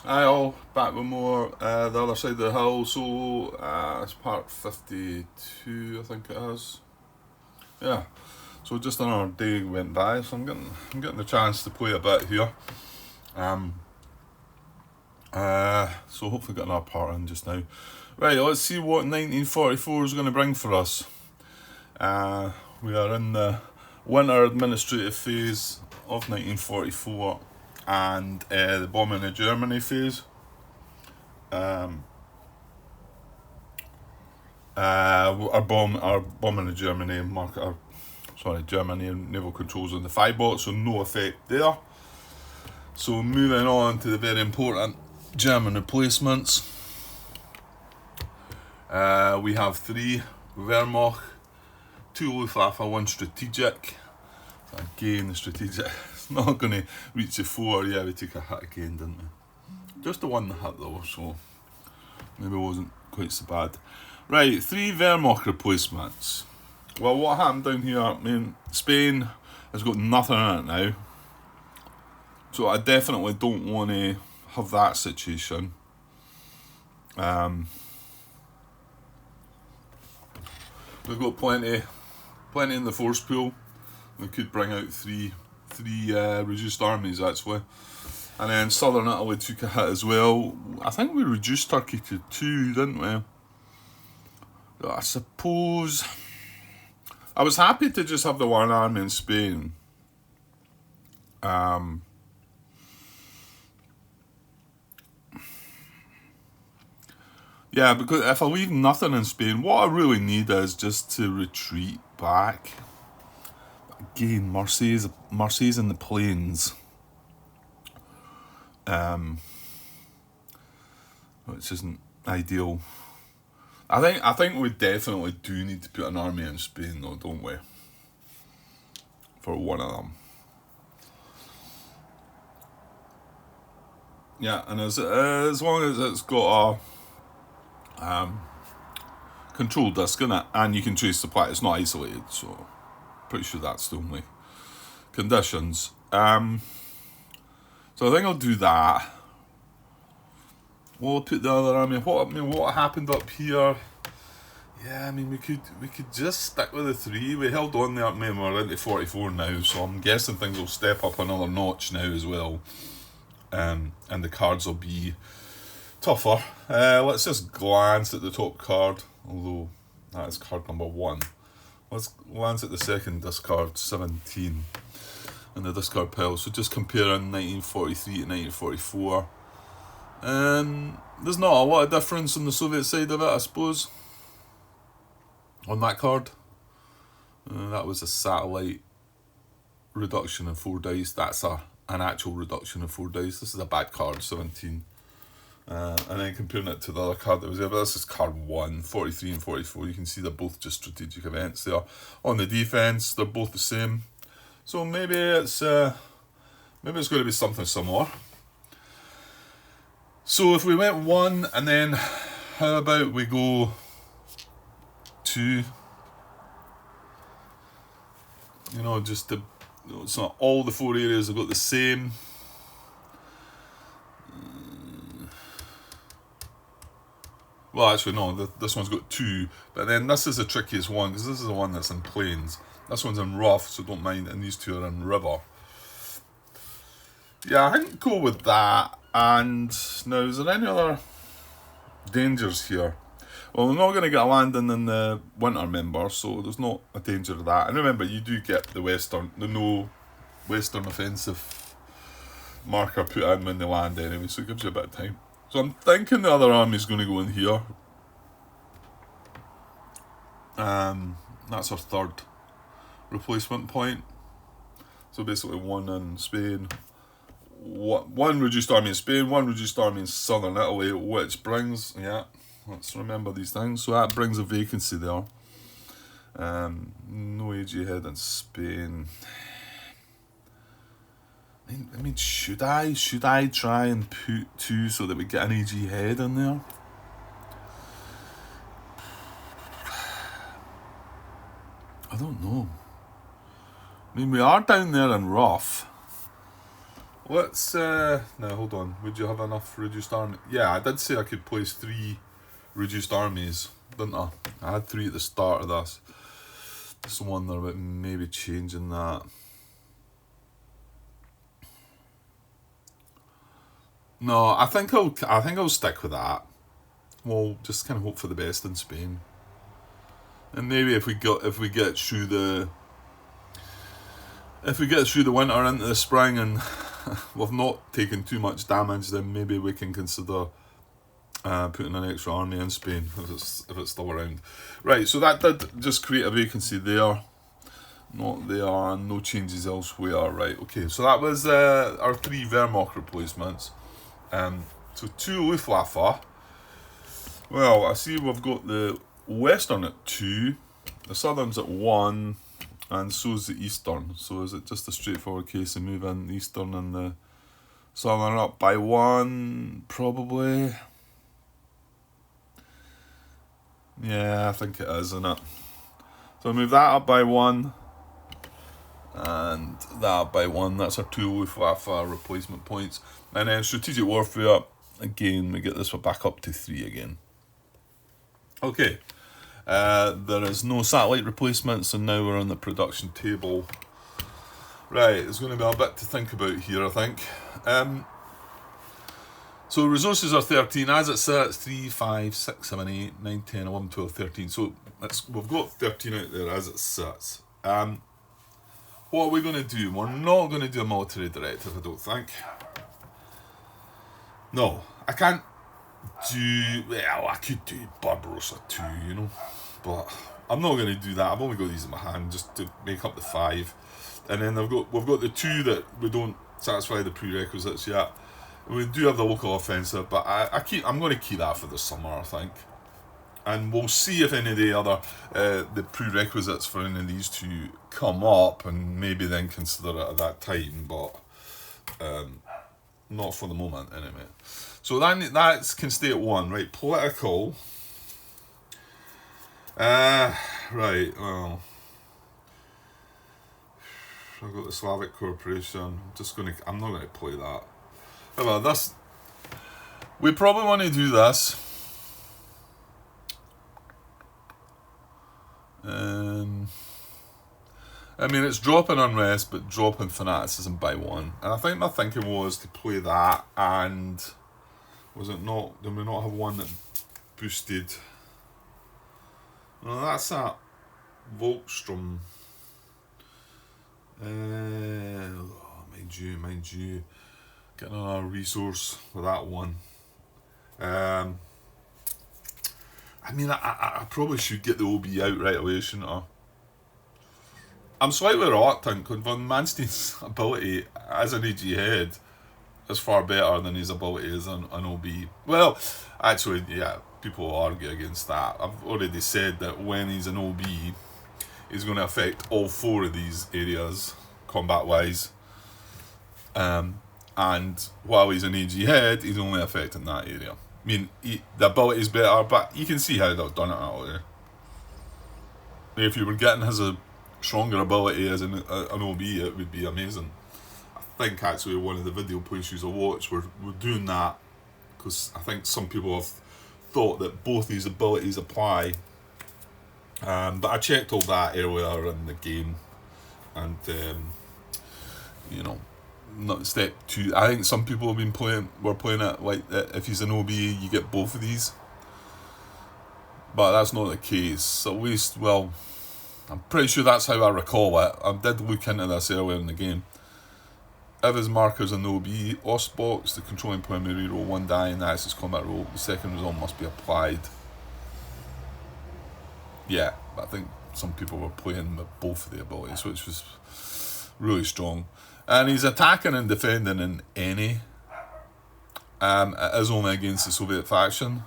Hi all, back with more the other side of the hill. So it's part 52, I think it is. Yeah. So just another day went by, so I'm getting the chance to play a bit here. Um. So hopefully get another part in just now. Right. Let's see what 1944 is going to bring for us. We are in the winter administrative phase of 1944 and the bombing of Germany phase. Our bombing of Germany Germany and naval controls on the Fibot, so no effect there. So moving on to the very important German replacements. We have 3 Wehrmacht, 2 Luftwaffe, 1 strategic. So again, the strategic is not going to reach the 4. Yeah, we took a hit again, didn't we? Just the one that hit though, so maybe it wasn't quite so bad. Right, 3 Wehrmacht replacements. Well, what happened down here, I mean, Spain has got nothing in it now. So I definitely don't want to have that situation. We've got plenty in the force pool. We could bring out three reduced armies actually. And then Southern Italy took a hit as well. I think we reduced Turkey to 2, didn't we? I suppose I was happy to just have the one army in Spain. Yeah, because if I leave nothing in Spain, what I really need is just to retreat back. Again, Marseille's in the plains. Which isn't ideal. I think we definitely do need to put an army in Spain though, don't we? For one of them. Yeah, and as long as it's got a control disk in it, and you can trace the plot, it's not isolated, so pretty sure that's the only conditions. So I think I'll do that. We'll put the other army. What happened up here? Yeah, I mean we could just stick with the 3. We held on there, man. We're into 44 now, so I'm guessing things will step up another notch now as well. And the cards will be tougher. Let's just glance at the top card, although that is card number 1. Let's glance at the second discard, 17, in the discard pile. So just comparing 1943 to 1944. There's not a lot of difference on the Soviet side of it, I suppose. On that card, that was a satellite reduction in 4 dice. That's an actual reduction in 4 dice. This is a bad card, 17. And then comparing it to the other card that was there, but this is card 1, 43 and 44. You can see they're both just strategic events there. On the defense, they're both the same. So maybe it's going to be something similar. So if we went 1, and then how about we go 2? You know, just to, so all the 4 areas have got the same. Well, actually, no, this one's got 2, but then this is the trickiest one, because this is the one that's in plains. This one's in rough, so don't mind, and these 2 are in river. Yeah, I think go with that. And now, is there any other dangers here? Well, we're not going to get a landing in the winter, remember, so there's not a danger of that. And remember, you do get the no western offensive marker put in when they land anyway, so it gives you a bit of time. So I'm thinking the other army's going to go in here. That's our 3rd replacement point. So basically 1 in Spain, 1 reduced army in Spain, 1 reduced army in southern Italy, which brings, let's remember these things. So that brings a vacancy there. No AG head in Spain. I mean, should I try and put 2 so that we get an AG head in there? I don't know. I mean, we are down there in rough. Let's now hold on. Would you have enough reduced army? Yeah, I did say I could place 3 reduced armies, didn't I? I had 3 at the start of this. Just wonder about maybe changing that. No, I think I'll stick with that. We'll just kind of hope for the best in Spain, and maybe if we get through the winter into the spring and we've not taken too much damage, then maybe we can consider putting an extra army in Spain if it's still around. Right, so that did just create a vacancy there. Not there, and no changes elsewhere. Right, okay, so that was our 3 Wehrmacht replacements. So 2 Luftwaffe. Well, I see we've got the Western at 2, the Southern's at 1, and so's the Eastern. So is it just a straightforward case of moving the Eastern and the Southern up by 1? Probably. Yeah, I think it is, isn't it? So move that up by 1, and that up by 1. That's our 2 Luftwaffe replacement points. And then strategic warfare, again, we get this one back up to 3 again. Okay. There is no satellite replacements, and now we're on the production table. Right, there's going to be a bit to think about here, I think. So resources are 13, as it sits, 3, 5, 6, 7, 8, 9, 10, 11, 12, 13. So we've got 13 out there as it sits. What are we going to do? We're not going to do a military directive, I don't think. No, I can't do... Well, I could do Barbarossa 2, you know. But I'm not going to do that. I've only got these in my hand just to make up the 5. And then we've got the 2 that we don't satisfy the prerequisites yet. We do have the local offensive, but I'm going to keep that for the summer, I think. And we'll see if any of the other the prerequisites for any of these 2 come up, and maybe then consider it at that time. But not for the moment, anyway. So that can stay at 1, right? Political. Right. Well, I've got the Slavic Corporation. I'm not gonna play that. Well, this. We probably want to do this. I mean, it's dropping unrest, but dropping fanaticism by 1. And I think my thinking was to play that, and was it not? Did we not have one that boosted? Well, that's that Volkstrom. Mind you. Getting another resource with that one. I mean, I probably should get the OB out right away, shouldn't I? I'm slightly reluctant because Von Manstein's ability as an AG head is far better than his ability as an OB. Well, actually, yeah, people argue against that. I've already said that when he's an OB, he's going to affect all 4 of these areas, combat-wise. And while he's an AG head, he's only affecting that area. I mean, the ability is better, but you can see how they've done it earlier. If you were getting his a stronger ability as an OB, it would be amazing. I think actually one of the video playthroughs I watched, we're doing that because I think some people have thought that both these abilities apply. But I checked all that earlier in the game, and you know, not step 2. I think some people have been playing it like if he's an OB, you get both of these. But that's not the case. At least, well, I'm pretty sure that's how I recall it. I did look into this earlier in the game. If his marker's an OB, Ostbox, the controlling player may reroll 1 die in the Axis combat roll. The second result must be applied. Yeah, I think some people were playing with both of the abilities, which was really strong. And he's attacking and defending in any. It is only against the Soviet faction,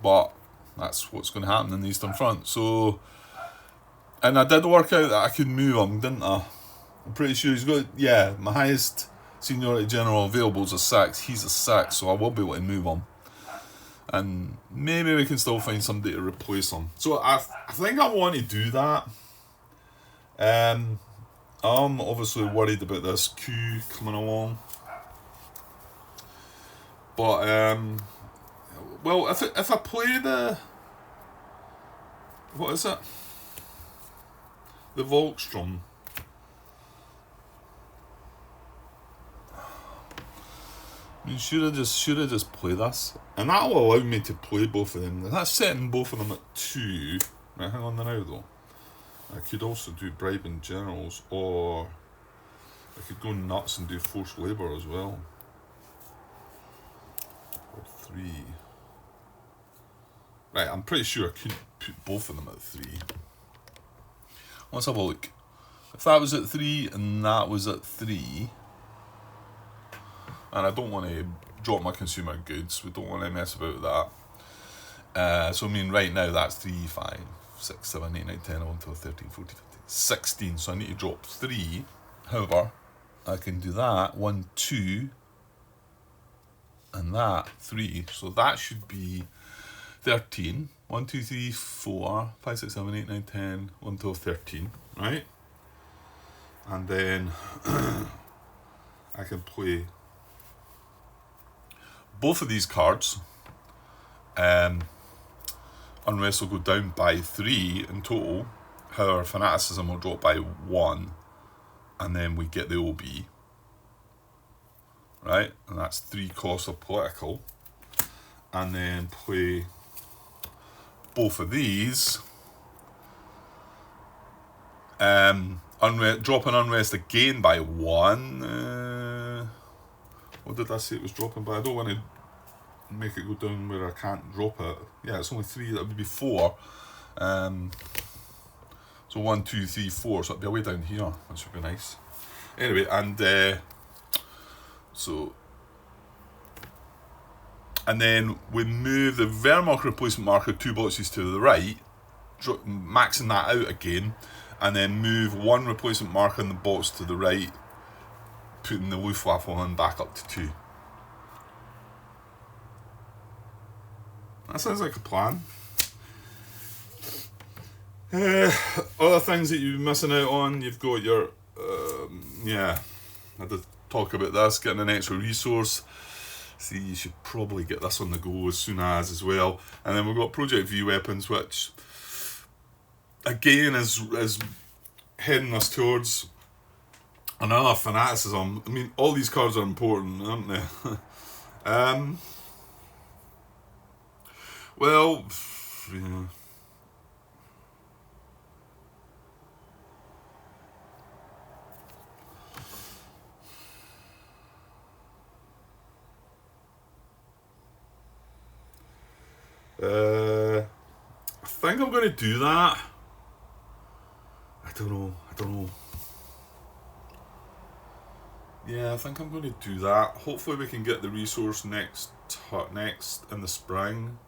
but that's what's going to happen in the Eastern Front. So, and I did work out that I could move him, didn't I? I'm pretty sure he's got, yeah, my highest seniority general available is a 6. He's a 6, so I will be able to move him. And maybe we can still find somebody to replace him. So I think I want to do that. I'm obviously worried about this Q coming along. But well, if I play the, what is it? The Volkstrom. I mean, should I just play this, and that will allow me to play both of them. That's setting both of them at 2. Right, hang on now though. I could also do Bribing Generals, or I could go nuts and do Forced Labour as well. Or 3. Right, I'm pretty sure I could put both of them at 3. Let's have a look. If that was at 3 and that was at 3, and I don't want to drop my consumer goods, we don't want to mess about with that. So I mean, right now that's 3, 5, 6, 7, 8, 9, 10, 11, 12, 13, 14, 15, 16. So I need to drop 3. However, I can do that 1, 2, and that 3. So that should be 13. 1, 2, 3, 4, 5, 6, 7, 8, 9, 10, 11, 12, 13. Right? And then I can play both of these cards. Unrest will go down by 3 in total. However, Fanaticism will drop by 1. And then we get the OB. Right? And that's 3 costs of political. And then play both of these. Dropping Unrest again by 1. What did I say it was dropping by? I don't want to make it go down where I can't drop it. Yeah, it's only 3. That would be 4. So 1, 2, 3, 4. So it'd be way down here, which would be nice. Anyway, and and then we move the Wehrmacht replacement marker 2 boxes to the right, maxing that out again, and then move 1 replacement marker in the box to the right, putting the Luftwaffe one back up to 2. That sounds like a plan. Other things that you're missing out on, you've got your, I had to talk about this, getting an extra resource. See, you should probably get this on the go as soon as well. And then we've got Project V weapons, which again is heading us towards another fanaticism. I mean, all these cards are important, aren't they? Well, yeah. I think I'm going to do that. I don't know. Yeah, I think I'm going to do that. Hopefully we can get the resource next in the spring.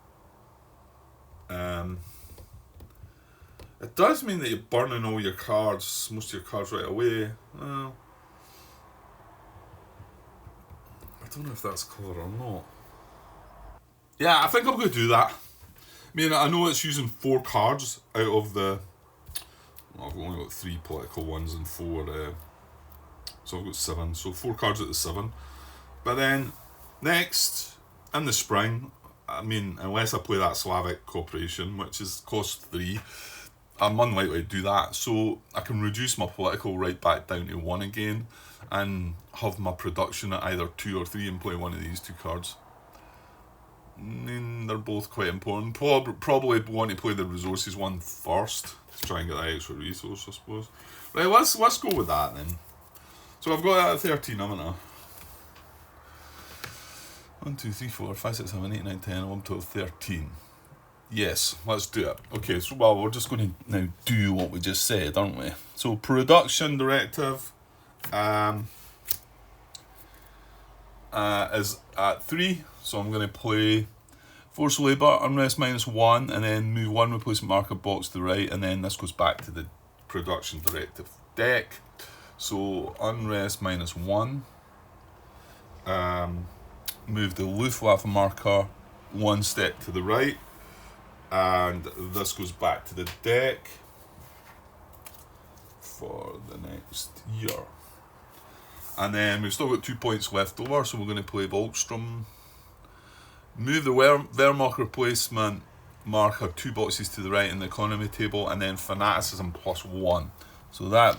It does mean that you're burning all your cards, most of your cards right away. Well, I don't know if that's clever or not. Yeah, I think I'm going to do that. I mean, I know it's using 4 cards out of the... Well, I've only got 3 political ones and 4... so I've got 7. So 4 cards out of 7. But then, next, in the spring, I mean, unless I play that Slavic Cooperation, which is cost 3, I'm unlikely to do that. So I can reduce my political right back down to 1 again, and have my production at either 2 or 3 and play one of these 2 cards. They're both quite important. Probably want to play the resources one first to try and get that extra resource, I suppose. Right, let's go with that then. So I've got that at 13, haven't I? 1, 2, 3, 4, 5, 6, 7, 8, 9, 10, 11, 12, 13. Yes, let's do it. Okay, so we're just going to now do what we just said, aren't we? So production directive is at 3. So I'm going to play Forced Labour, Unrest -1, and then move 1 replacement marker box to the right, and then this goes back to the production directive deck. So Unrest -1. Move the Luftwaffe marker 1 step to the right, and this goes back to the deck for the next year. And then we've still got 2 points left over, so we're going to play Volkstrom Move the Wehrmacht replacement marker 2 boxes to the right in the economy table, and then fanaticism +1. So that,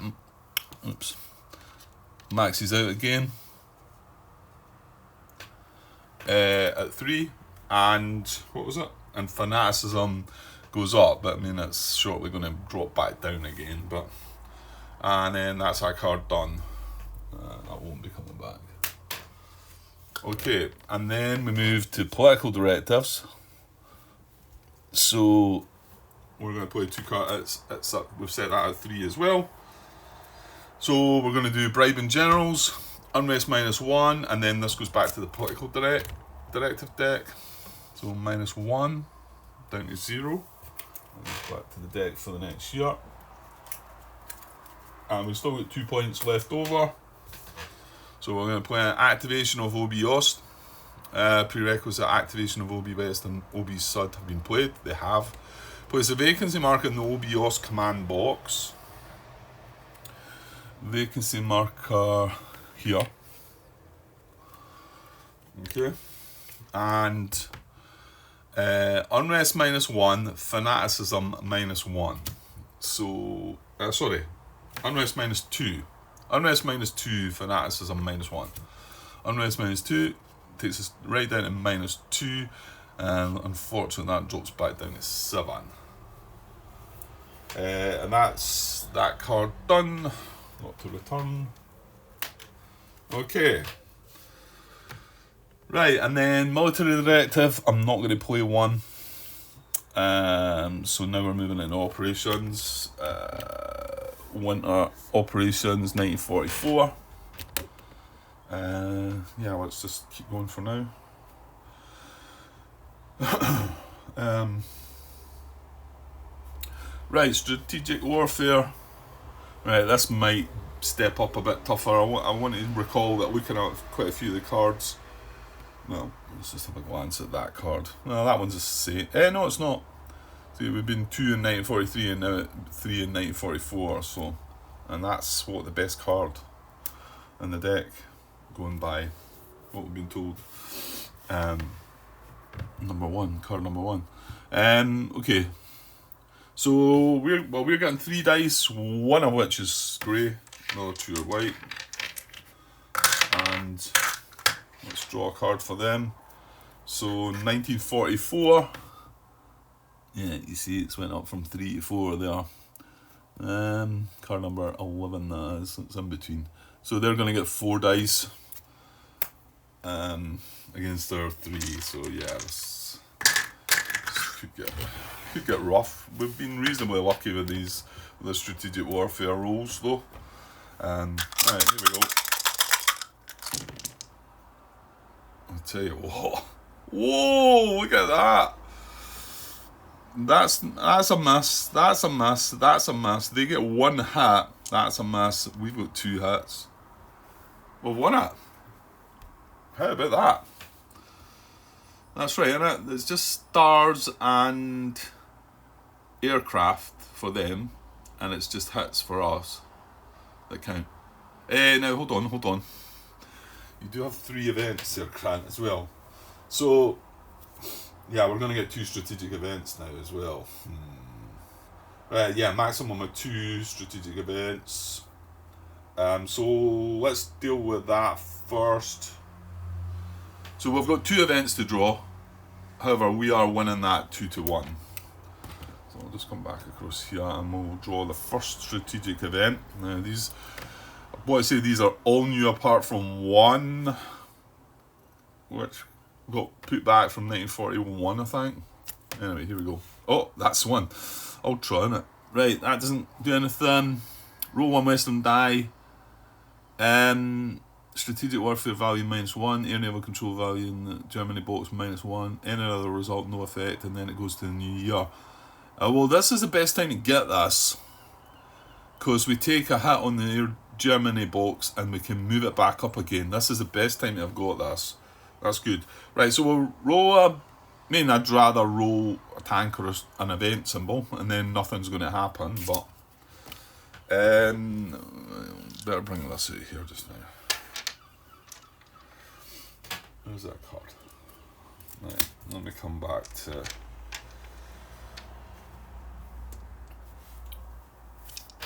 oops, maxes out again at 3, and what was it? And fanaticism goes up, but I mean it's shortly going to drop back down again. But and then that's our card done. That won't be coming back. Okay, and then we move to political directives. So we're going to play 2 cards. It's up. We've set that at 3 as well. So we're going to do bribing generals, unrest -1, and then this goes back to the political directive deck. So -1 down to 0. And back to the deck for the next year. And we've still got 2 points left over. So we're going to play an activation of OB Ost. Prerequisite activation of OB West and OB Sud have been played. They have. Place a vacancy marker in the OB Ost command box. Vacancy marker here. Okay. And unrest -1, fanaticism -1. So, sorry, unrest -2. Unrest -2, fanaticism -1. Unrest -2 takes us right down to -2, and unfortunately that drops back down to 7. And that's that card done. Not to return. Okay. Right, and then military directive. I'm not going to play one. So now we're moving into operations. Winter operations 1944. Yeah, let's just keep going for now. Right, strategic warfare. Right, this might step up a bit tougher. I want to recall that looking at quite a few of the cards. Well, let's just have a glance at that card. Well, that one's the same. No, it's not. See, we've been 2 in 1943 and now 3 in 1944. So, and that's what the best card in the deck, going by what we've been told. Number 1, card number 1. Okay. So we're getting 3 dice, 1 of which is grey, another 2 are white. And let's draw a card for them. So 1944. Yeah, you see it's went up from 3 to 4 there. Card number 11, that is, it's in between. So they're going to get 4 dice against their 3. So yeah, this could get rough. We've been reasonably lucky with the strategic warfare rolls though. Alright, here we go. I'll tell you what. Whoa, look at that. That's a miss. That's a miss. That's a miss. They get 1 hit. That's a miss. We've got 2 hits. We've won it. How about that? That's right, isn't it? It's just stars and aircraft for them, and it's just hits for us that count. Now hold on. You do have 3 events there, Grant, as well. So yeah, we're going to get 2 strategic events now as well. Right, yeah, maximum of 2 strategic events. So let's deal with that first. So we've got 2 events to draw. However, we are winning that 2-1. So I'll just come back across here and we'll draw the first strategic event. Now these, I want to say these are all new apart from 1, which got put back from 1941, I think. Anyway, here we go. Oh, that's 1. Ultra, innit? Right, that doesn't do anything. Roll 1 Western die. Strategic warfare value -1. Air naval control value in the Germany box -1. Any other result, no effect, and then it goes to the new year. Well, this is the best time to get this, because we take a hit on the Air Germany box and we can move it back up again. This is the best time to have got this. That's good. Right, so we'll roll I'd rather roll a tank or an event symbol, and then nothing's going to happen, but better bring this out here just now. Where's that card? Right, let me come back to...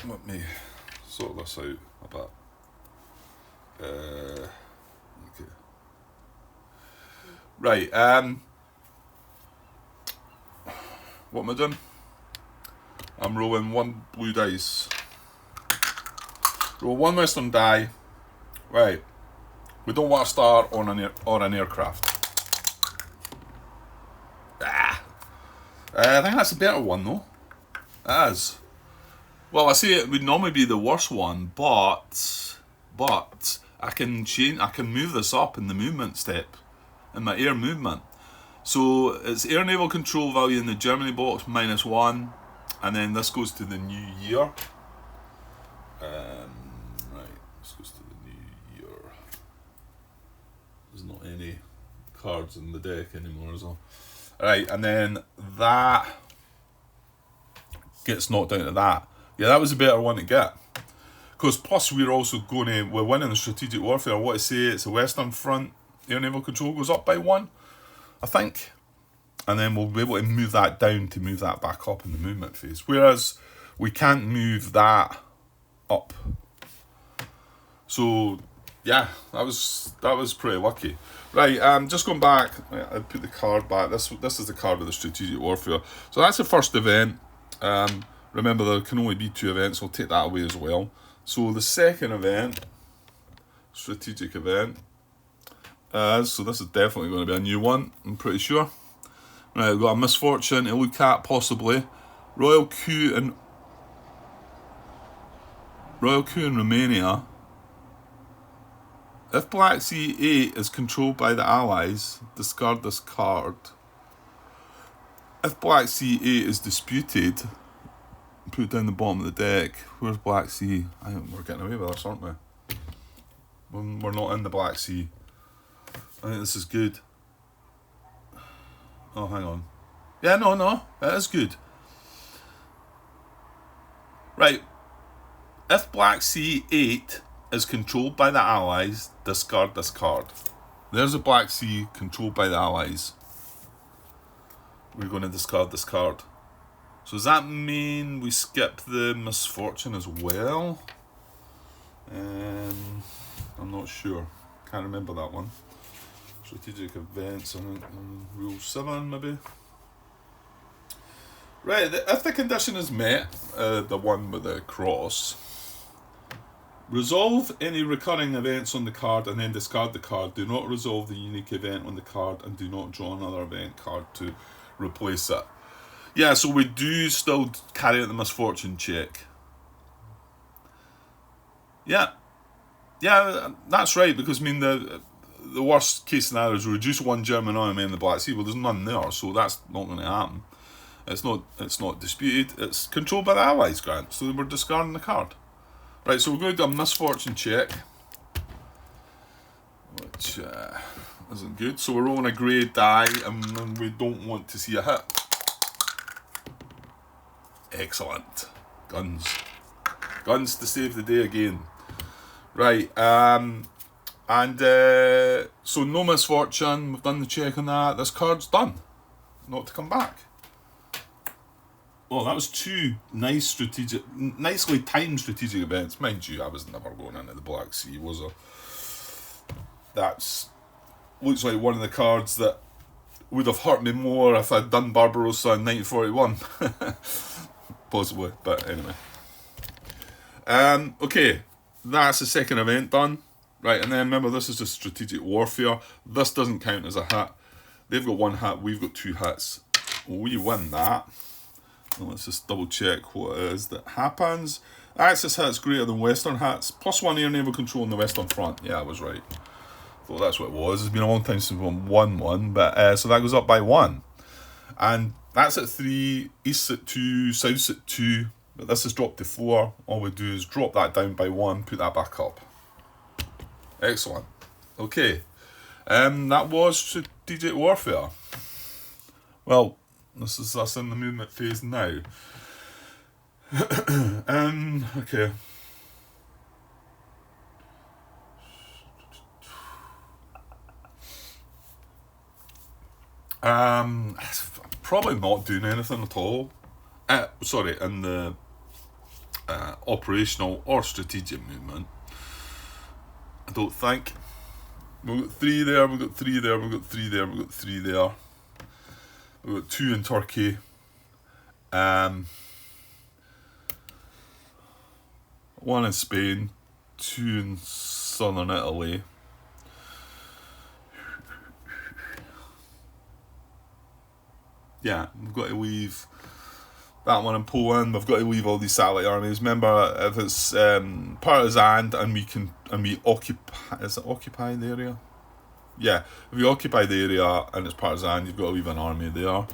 Let me sort this out a bit. Okay. Right, what am I doing? I'm rolling one blue dice. Roll one Western die. Right. We don't want a star on an aircraft. I think that's a better one though. It is. Well, I say it would normally be the worst one, but I can change. I can move this up in the movement step, in my air movement. So it's air naval control value in the Germany box -1, and then this goes to the new year. Right, this goes to the new year. There's not any cards in the deck anymore, is there? Right, and then that gets knocked down to that. Yeah, that was a better one to get. Because plus we're winning the strategic warfare. I want to say it's the Western Front air naval control goes up by 1, I think. And then we'll be able to move that down to move that back up in the movement phase. Whereas we can't move that up. So yeah, that was pretty lucky. Right, just going back, I put the card back. This is the card of the strategic warfare. So that's the first event. Remember, there can only be 2 events. I'll take that away as well. So the second event, strategic event, so this is definitely going to be a new one, I'm pretty sure. Right, we've got a misfortune to look at, possibly. Royal coup in Romania. If Black Sea 8 is controlled by the Allies, discard this card. If Black Sea 8 is disputed, put it down the bottom of the deck. Where's Black Sea? I think we're getting away with this, aren't we? We're not in the Black Sea. I think this is good. Oh, hang on. Yeah, no, it is good. Right. If Black Sea 8 is controlled by the Allies, discard this card. There's a Black Sea controlled by the Allies. We're going to discard this card. So does that mean we skip the misfortune as well? I'm not sure. Can't remember that one. Strategic events, I think, rule 7 maybe. Right, if the condition is met, the one with the cross, resolve any recurring events on the card and then discard the card. Do not resolve the unique event on the card and do not draw another event card to replace it. Yeah, so we do still carry out the misfortune check. Yeah, that's right, because I mean the worst case scenario is reduce 1 German army in the Black Sea. Well, there's none there, so that's not going to happen. It's not disputed. It's controlled by the Allies, Grant. So we're discarding the card. Right, so we're going to do a misfortune check, which isn't good. So we're rolling a grey die, and we don't want to see a hit. Excellent. Guns to save the day again. Right, so no misfortune. We've done the check on that. This card's done. Not to come back. Oh, that was 2 nicely timed strategic events. Mind you, I was never going into the Black Sea, was I? That's looks like one of the cards that would have hurt me more if I'd done Barbarossa in 1941. Possibly, but anyway. Okay, that's the second event done. Right, and then remember, this is just strategic warfare. This doesn't count as a hit. They've got 1 hit, we've got 2 hits. We win that. Well, let's just double check what it is that happens. Axis hits greater than Western hits. +1 air naval control on the Western Front. Yeah, I was right. Thought that's what it was. It's been a long time since we won one, but so that goes up by 1. And that's at 3, East at 2, South at 2. But this is dropped to 4. All we do is drop that down by 1, put that back up. Excellent. Okay. That was strategic warfare. Well, this is us in the movement phase now. Okay. Probably not doing anything at all. Sorry, in the operational or strategic movement. I don't think. We've got 3 there, we've got 3 there, we've got 3 there, we've got 3 there. We've got 2 in Turkey. 1 in Spain, 2 in southern Italy. Yeah, we've got to leave that one in Poland. We've got to leave all these satellite armies. Remember, if it's partisan and we occupy, is it occupy the area? Yeah, if you occupy the area and it's partisan, you've got to leave an army there.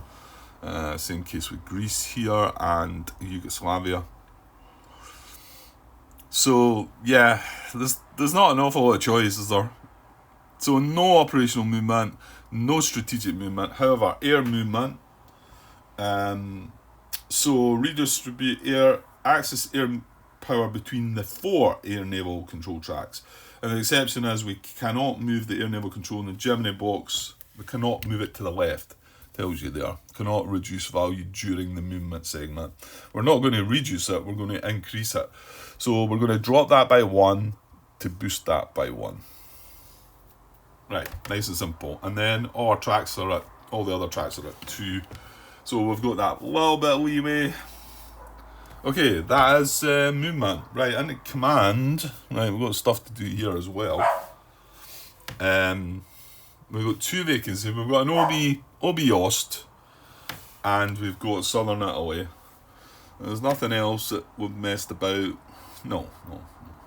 Same case with Greece here and Yugoslavia. So yeah, there's not an awful lot of choice, is there? So no operational movement, no strategic movement. However, air movement. So redistribute access air power between the 4 air naval control tracks. And the exception is we cannot move the air naval control in the Gemini box. We cannot move it to the left. Tells you there. Cannot reduce value during the movement segment. We're not going to reduce it, we're going to increase it. So we're going to drop that by 1 to boost that by 1. Right, nice and simple. And then all the other tracks are at 2. So we've got that little bit of leeway. Okay, that is movement. Right, into command. Right, we've got stuff to do here as well. We've got 2 vacancies. We've got an OB Ost, and we've got Southern Italy. There's nothing else that we've messed about. No.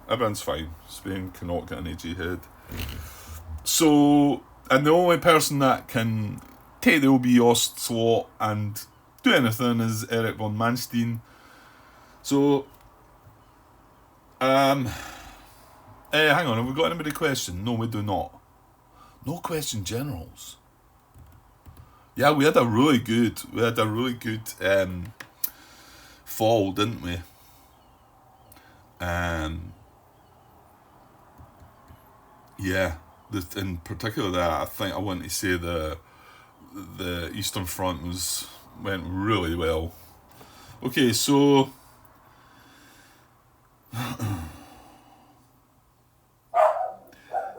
Everyone's fine. Spain cannot get an AG head. So, and the only person that can take the OB Ost slot and do anything is Erich von Manstein. So, hang on, have we got anybody question? No, we do not. No question generals. Yeah, we had a really good fall, didn't we? Yeah, in particular that I think I want to say the Eastern Front went really well. Okay, so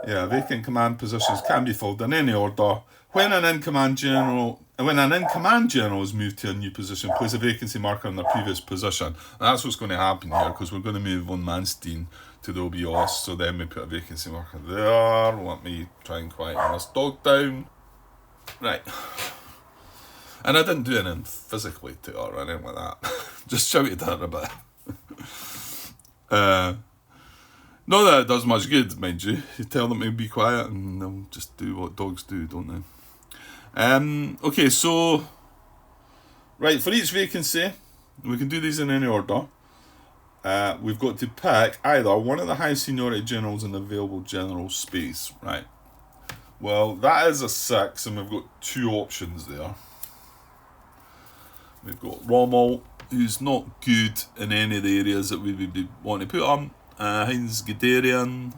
yeah, vacant command positions can be filled in any order. When an in-command general is moved to a new position, place a vacancy marker in their previous position. And that's what's going to happen here, because we're going to move von Manstein to the OBOS, so then we put a vacancy marker there. Let me try and quieten this dog down. Right. And I didn't do anything physically to her or anything like that. Just shouted at her a bit. Not that it does much good, mind you. You tell them to be quiet and they'll just do what dogs do, don't they? Okay, so right, for each vacancy, we can do these in any order. We've got to pick either one of the high seniority generals in the available general space, right? Well, that is a 6, and we've got 2 options there. We've got Rommel, who's not good in any of the areas that we would want to put him. Heinz Guderian,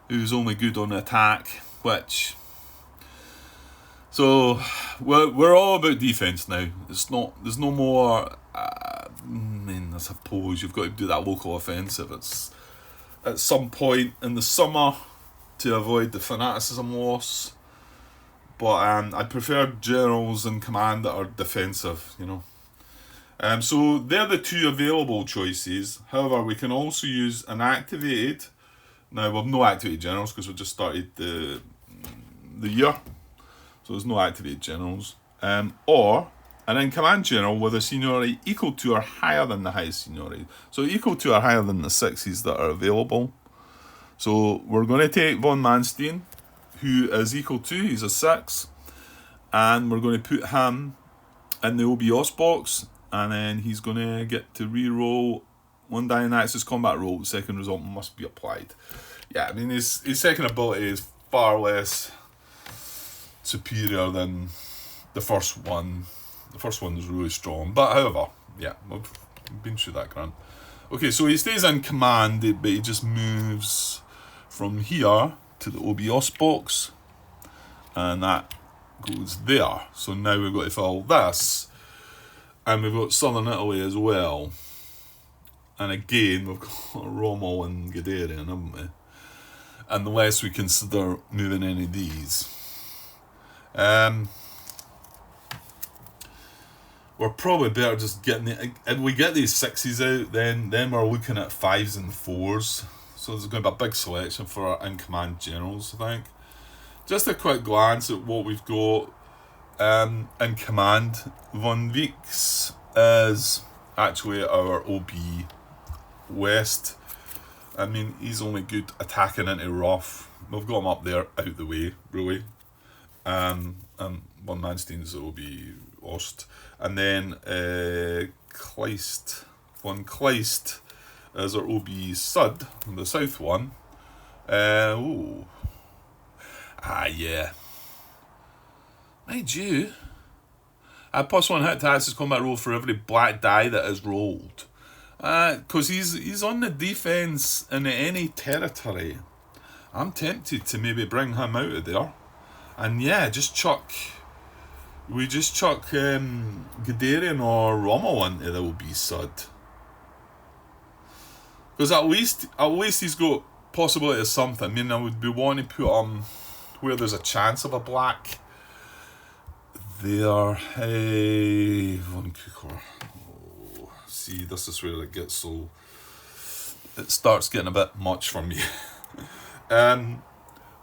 who's only good on attack, which... So, we're all about defence now. There's no more... I suppose you've got to do that local offensive. It's at some point in the summer to avoid the fanaticism loss. But I prefer generals in command that are defensive, you know. So they're the 2 available choices. However, we can also use an activated. Now, we've no activated generals because we've just started the year. So there's no activated generals. Or an in-command general with a seniority equal to or higher than the highest seniority. So equal to or higher than the 6s that are available. So we're going to take von Manstein, who is equal to, he's a 6. And we're going to put him in the OBOS box. And then he's going to get to re-roll 1 die in Axis combat roll. The second result must be applied. Yeah, I mean, his second ability is far less superior than the first one. The first one was really strong. But however, yeah, we've been through that grand. Okay, so he stays in command, but he just moves from here to the OBOS box. And that goes there. So now we've got to fill this. And we've got Southern Italy as well. And again, we've got Rommel and Guderian, haven't we? Unless we consider moving any of these. We're probably better just getting if we get these 6s out, then we're looking at 5s and 4s. So there's going to be a big selection for our in-command generals, I think. Just a quick glance at what we've got in command. Von Vieks is actually our OB West. I mean, he's only good attacking into rough. We've got him up there, out the way, really. Von Manstein's OB Ost. And then Kleist. Von Kleist is our OB Sud, the south one. Yeah. Mind you, a +1 hit to access combat roll for every black die that is rolled. Because he's on the defence in any territory. I'm tempted to maybe bring him out of there. And yeah, just chuck Guderian or Rommel into the OB Sud. Because at least he's got possibility of something. I mean, I would be wanting to put him where there's a chance of a black. There, hey, Von Kukor. Oh, see, this is where it starts getting a bit much for me.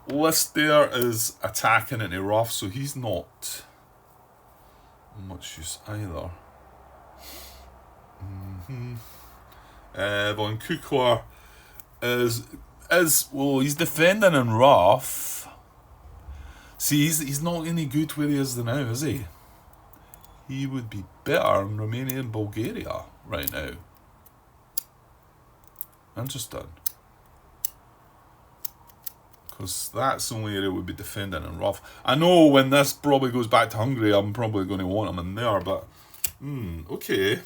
List there is attacking into rough, so he's not much use either. Von Kukor is well, he's defending in rough. See, he's not any good where he is now, is he? He would be better in Romania and Bulgaria right now. Interesting. Because that's the only area we'd be defending in rough. I know when this probably goes back to Hungary, I'm probably going to want him in there, but okay.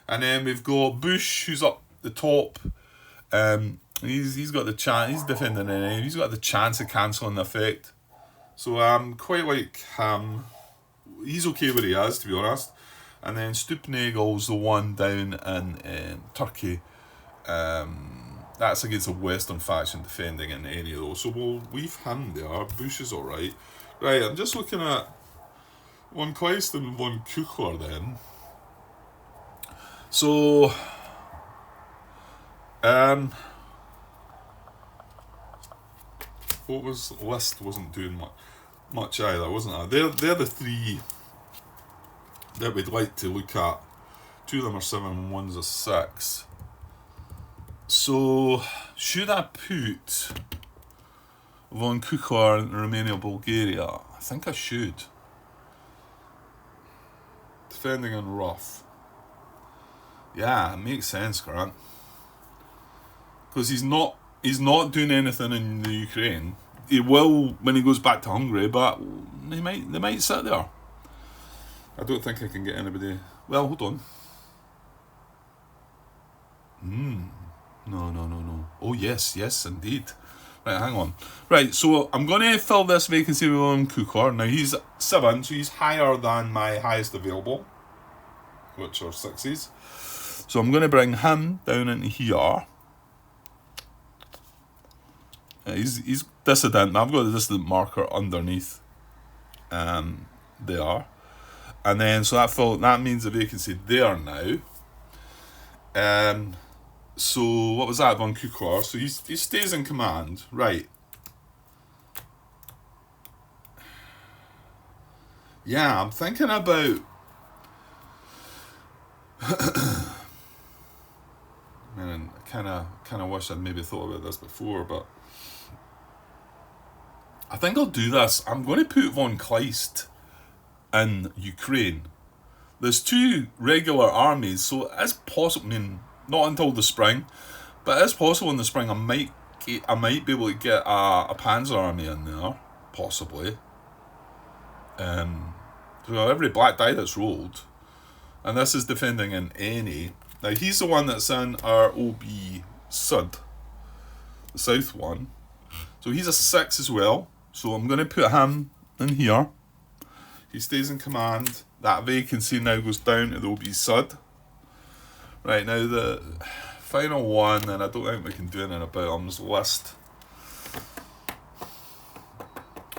And then we've got Bush, who's up the top. He's got the chance. He's defending an aim. He's got the chance of cancelling the effect. So quite like him. He's okay where he is, to be honest. And then Stupnagel's the one down in Turkey. That's against a Western faction defending in any of those. So we'll leave him there. Bush is alright. Right, I'm just looking at Von Kleist and Von Kukor then. So, what was list wasn't doing much either, wasn't it? They're the three that we'd like to look at. 2 of them are 7 and 1's a 6. So, should I put Von Kukor in Romania, Bulgaria? I think I should. Defending on rough. Yeah, it makes sense, Grant. Because he's not doing anything in the Ukraine. He will when he goes back to Hungary, but they might sit there. I don't think I can get anybody. Well, hold on. No. Oh yes, indeed. Right, hang on. Right, so I'm going to fill this vacancy with Von Kukor. Now he's 7, so he's higher than my highest available, which are 6s. So I'm going to bring him down into here. He's dissident. I've got the dissident marker underneath. There. And then so that means the vacancy there now. So what was that, Von Kukor? So he stays in command, right? Yeah, I'm thinking about. Man, I kind of wish I'd maybe thought about this before, but I think I'll do this. I'm going to put Von Kleist in Ukraine. There's 2 regular armies, so it's possible. I mean, not until the spring, but it's possible in the spring I might be able to get a Panzer army in there, possibly. So every black die that's rolled, and this is defending in any. Now he's the one that's in our OB Sud, the south one. So he's a 6 as well. So I'm going to put him in here. He stays in command. That vacancy now goes down to the OB Sud. Right, now the final one, and I don't think we can do anything about him, is List.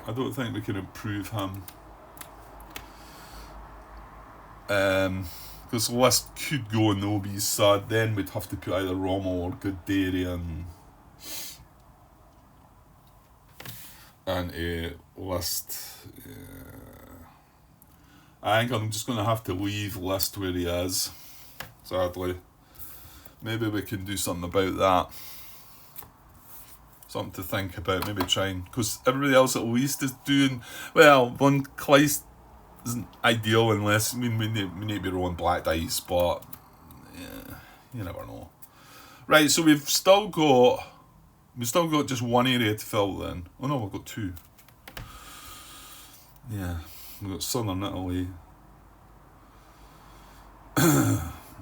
I don't think we can improve him. Because List could go in the OB Sud, then we'd have to put either Rommel or Guderian and a List. I think I'm just going to have to leave List where he is, sadly. Maybe we can do something about that. Something to think about, maybe try and... Because everybody else at least is doing... Well, Von Kleist isn't ideal unless... I mean, we need to be rolling Black Dice, but... Yeah, you never know. Right, so we've still got just one area to fill then. Oh no, we've got two. Yeah, we've got Southern Italy.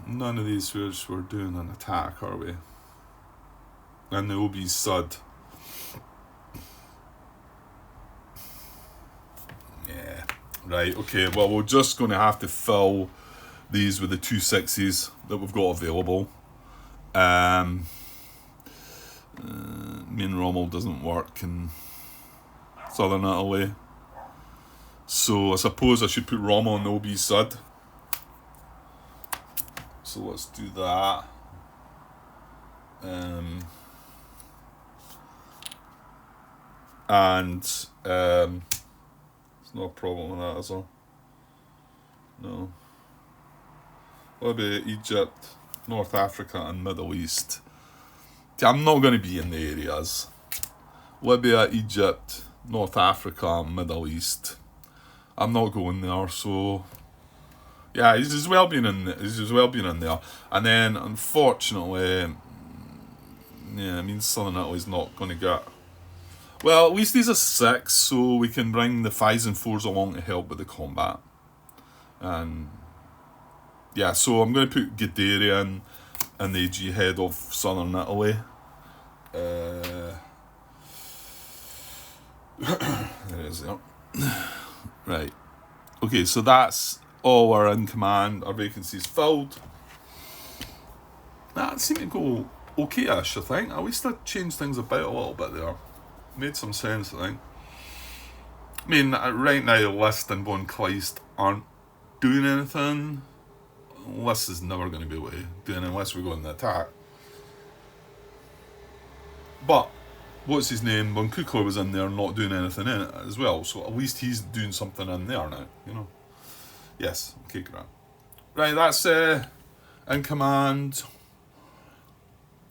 None of these we're doing an attack, are we? And the OB Sud. Yeah. Right, okay, well we're just going to have to fill these with the 2 6s that we've got available. Me and Rommel doesn't work in Southern Italy. So I suppose I should put Rommel in the OB Sud. So let's do that. And it's no problem with that, is there? No. Libya, Egypt, North Africa and Middle East. I'm not going to be in the areas. Libya, Egypt, North Africa, Middle East. I'm not going there, so yeah, he's as well been in there. And then unfortunately, yeah, I mean Southern Italy's not going to get... Well, at least he's a 6, so we can bring the 5s and 4s along to help with the combat. And yeah, so I'm going to put Guderian and the AG head of Southern Italy. There it is there. Right. Okay, so that's all our in command. Our vacancies filled. That seemed to go okay-ish, I think. At least I changed things about a little bit there. Made some sense, I think. I mean, right now, List and Von Kleist aren't doing anything. List is never going to be able to do anything unless we go in the attack. But, what's his name? Von Kukler was in there not doing anything in it as well. So at least he's doing something in there now, you know. Yes, okay, great. Right, that's in command.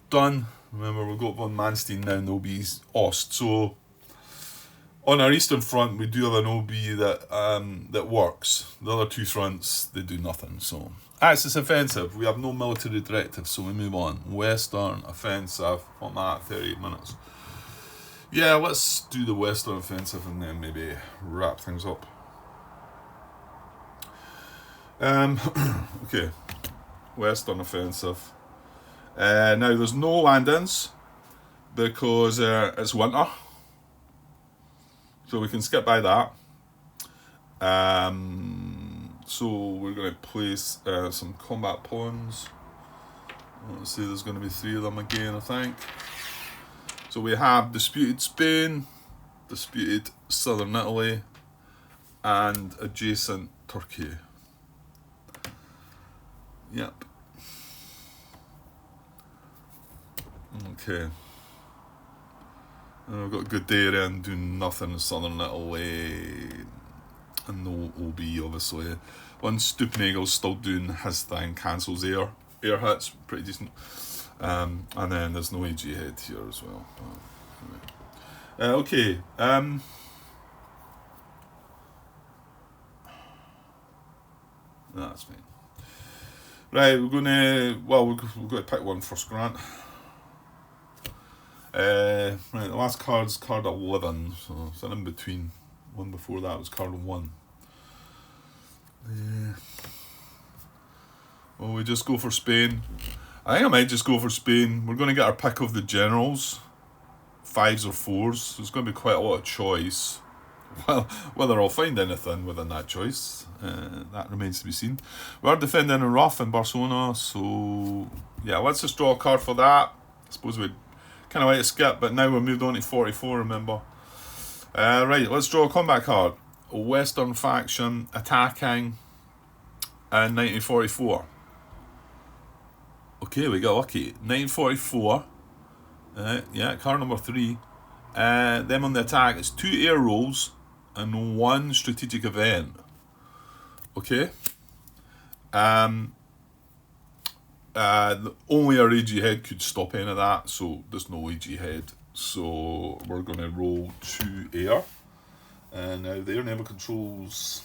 Done. Remember, we've got Von Manstein now and OB Ost. So, on our eastern front, we do have an OB that works. The other 2 fronts, they do nothing. So, Axis offensive. We have no military directive, so we move on. Western offensive. What am I at? 38 minutes. Yeah, let's do the Western offensive and then maybe wrap things up. Okay. Western offensive. Now, there's no land-ins because it's winter. So we can skip by that. So we're going to place some combat pawns. Let's see, there's going to be 3 of them again, I think. So we have disputed Spain, disputed Southern Italy, and adjacent Turkey. Yep. Okay. And we've got Guderian doing nothing in Southern Italy. And no OB, obviously. One Stupnagel's still doing his thing, cancels air hits, pretty decent. And then there's no AG head here as well. Anyway. Okay. That's fine. Right, we're gonna... Well, we're going to pick one first, Grant. Right, the last card's card 11, so it's an in-between. One before that was card 1. Well, we just go for Spain. I think I might just go for Spain. We're going to get our pick of the generals. 5s or 4s. So there's going to be quite a lot of choice. Well, whether I'll find anything within that choice, that remains to be seen. We are defending in rough in Barcelona, so yeah, let's just draw a card for that. I suppose we'd kind of like to skip, but now we're moved on to 44, remember. Right, let's draw a combat card. Western faction attacking in 1944. Okay, we got lucky. 1944. Yeah, card number 3. Them on the attack. It's 2 air rolls and 1 strategic event. Okay. Only our AG head could stop any of that, so there's no AG head. So we're going to roll 2 air. And now the air never controls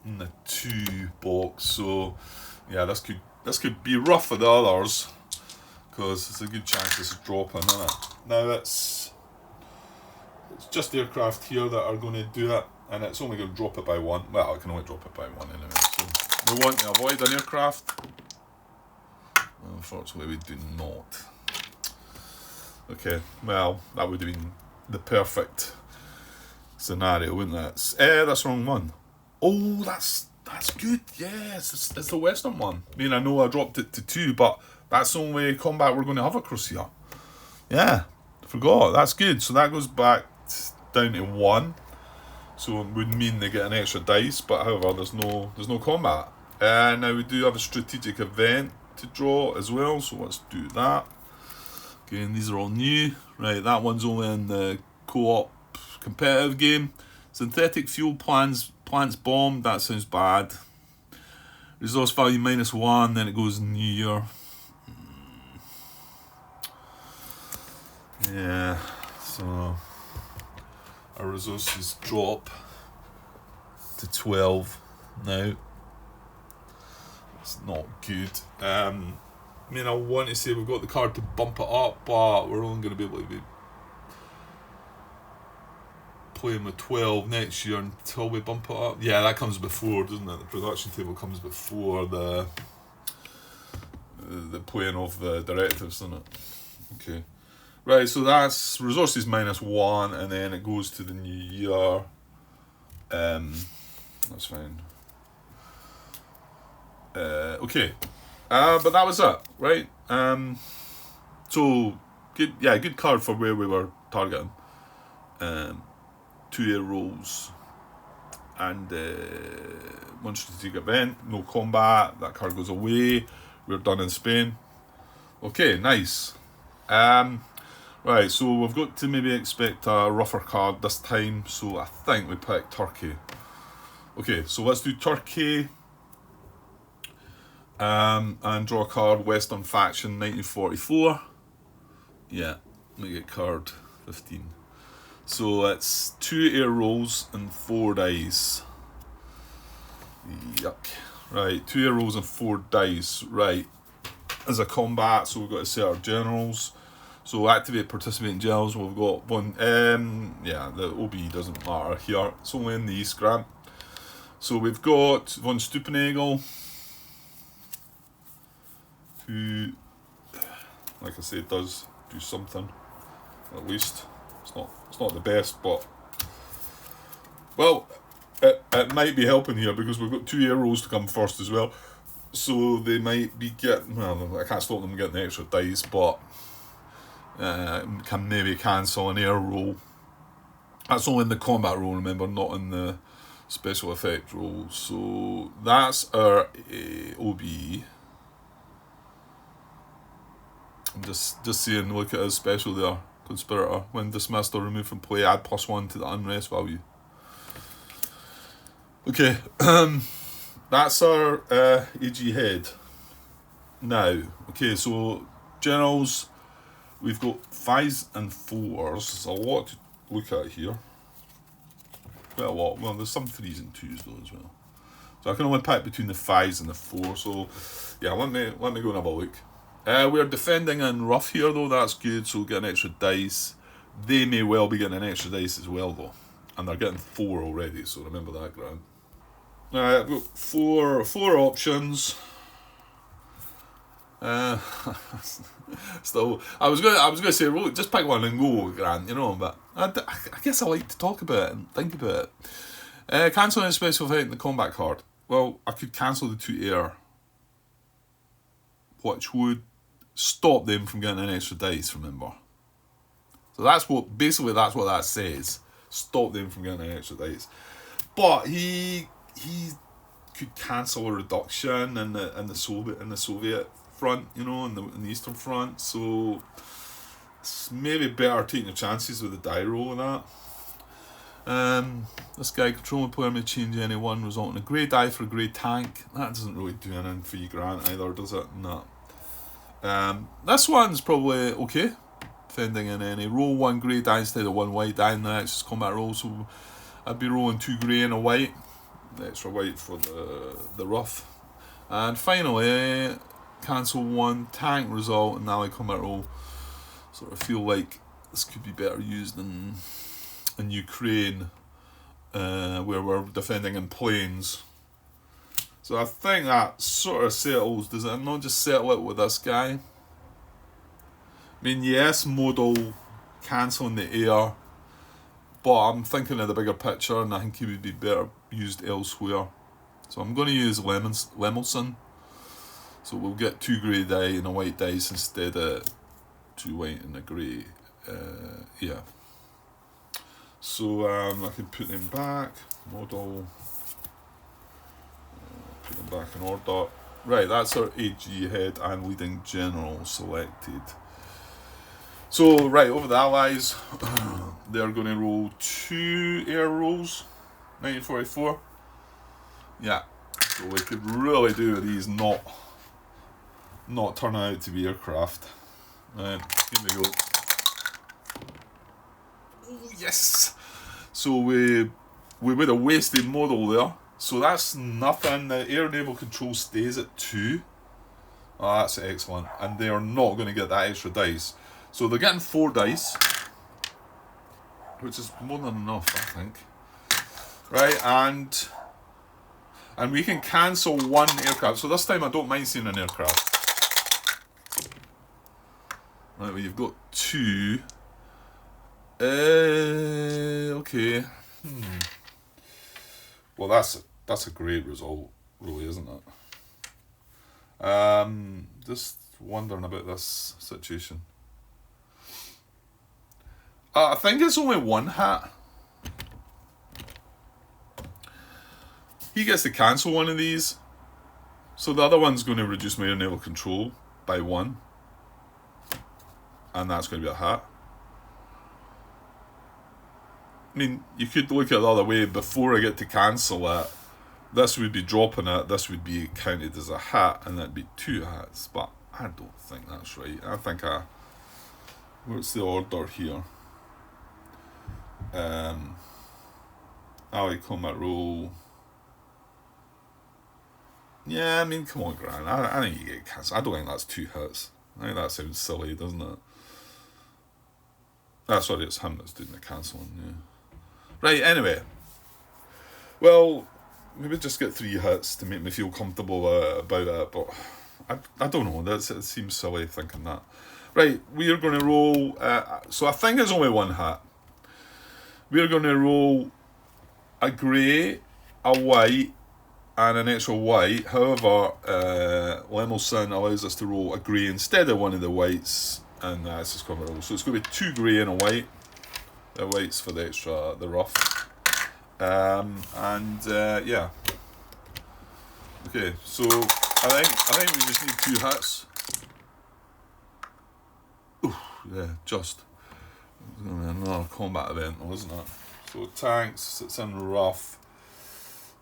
in the 2 box. So yeah, this could be rough for the others, because it's a good chance this is dropping, isn't it? Now it's just aircraft here that are going to do it, and it's only going to drop it by 1. Well, I can only drop it by 1 anyway. So we want to avoid an aircraft. Unfortunately, we do not. Okay, well, that would have been the perfect scenario, wouldn't it? That's the wrong one. Oh, that's good. Yes, it's the Western one. I mean, I know I dropped it to 2, but that's the only combat we're going to have across here. Yeah, I forgot. That's good. So that goes back down to 1. So it would mean they get an extra dice, but however, there's no combat. Now we do have a strategic event to draw as well, so let's do that. Again, these are all new. Right, that one's only in the co-op competitive game. Synthetic fuel plants bombed. That sounds bad. Resource value -1, then it goes New Year. Yeah, so our resources drop to 12 now. It's not good. I mean, I want to say we've got the card to bump it up, but we're only going to be able to be playing with 12 next year until we bump it up. Yeah, that comes before, doesn't it? The production table comes before the playing of the directives, doesn't it? Okay. Right, so that's resources -1, and then it goes to the new year. That's fine. Okay. But that was it, right? So good card for where we were targeting. 2 air rolls and 1 strategic event. No combat. That card goes away. We're done in Spain. Okay, nice. Right, so we've got to maybe expect a rougher card this time. So I think we picked Turkey. Okay, so let's do Turkey. And draw a card. Western faction 1944. Yeah, let me get card 15. So it's 2 air rolls and 4 dice. Yuck. Right, 2 air rolls and 4 dice. Right. As a combat, so we've got to set our generals. So activate participating generals. We've got 1. Yeah, the OB doesn't matter here. It's only in the East Grant. So we've got von Steupenagel, who, like I said, does do something at least. It's not the best, but well, it might be helping here because we've got 2 air rolls to come first as well. So they might be getting, well, I can't stop them getting the extra dice, but can maybe cancel an air roll. That's only in the combat roll, remember, not in the special effect roll. So that's our OB. I'm just seeing, look at his special there. Conspirator. When dismissed or removed from play, add +1 to the unrest value. Okay, that's our AG head. Now, okay, so generals, we've got 5s and 4s. There's a lot to look at here. Quite a lot. Well, there's some 3s and 2s though as well. So I can only pick between the 5s and the 4s. So yeah, let me go and have a look. We're defending in rough here though, that's good, so we'll get an extra dice. They may well be getting an extra dice as well though. And they're getting 4 already, so remember that, Grant. Alright, I've got four options. Uh, Still, I was gonna say, well, just pick one and go, Grant, but I guess I like to talk about it and think about it. Cancelling a special event in the combat card. Well, I could cancel the 2 air, which would stop them from getting an extra dice, remember. So that's what that says. Stop them from getting an extra dice. But he could cancel a reduction in the Soviet front, in the Eastern Front. So it's maybe better taking your chances with the die roll and that. This guy, controlling player may change any one, resulting in a grey die for a grey tank. That doesn't really do anything for you, Grant, either, does it? No. This one's probably okay. Defending in any. Roll 1 grey die instead of 1 white die in the Axis combat roll. So I'd be rolling 2 grey and a white. The extra white for the rough. And finally, cancel 1 tank result in the ally combat roll. Sort of feel like this could be better used in Ukraine, where we're defending in planes. So I think that sort of settles. Does it not just settle it with this guy? I mean, yes, modal cancelling the air, but I'm thinking of the bigger picture, and I think he would be better used elsewhere. So I'm going to use Lemelson. So we'll get 2 grey die and a white dice instead of 2 white and a grey. Yeah. So I can put them back. Model. Put them back in order. Right, that's our AG head and leading general selected. So, right, over the allies, they're going to roll 2 air rolls, 1944. Yeah, so we could really do with these not turning out to be aircraft. Right, here we go. Oh, yes! So we would have wasted model there. So that's nothing. The air naval control stays at 2. Oh, that's excellent. And they are not going to get that extra dice. So they're getting 4 dice, which is more than enough, I think. Right, and we can cancel 1 aircraft. So this time I don't mind seeing an aircraft. Right, well, you've got 2. Okay. Well, that's a great result, really, isn't it? Just wondering about this situation. I think it's only 1 hat. He gets to cancel 1 of these, so the other one's going to reduce my air naval control by 1, and that's going to be a hat. I mean, you could look at it the other way. Before I get to cancel it, this would be dropping it, this would be counted as a hat, and that'd be 2 hats. But I don't think that's right. I think what's the order here? Ally combat roll. Yeah, I mean, come on, Grant. I think you get cancelled. I don't think that's 2 hits. I think that sounds silly, doesn't it? Sorry, it's him that's doing the cancelling, yeah. Right, anyway. Well, maybe just get 3 hits to make me feel comfortable about it, but I don't know. It seems silly thinking that. Right, we are going to roll. So I think it's only 1 hat. We are going to roll a grey, a white, and an extra white. However, Lemelson allows us to roll a grey instead of 1 of the whites, and that's just going to roll. So it's going to be 2 grey and a white. The whites for the extra, the rough. Yeah. Okay, so I think we just need 2 hits. Ooh, yeah, just. It's going to be another combat event, wasn't it? So tanks, it's in rough.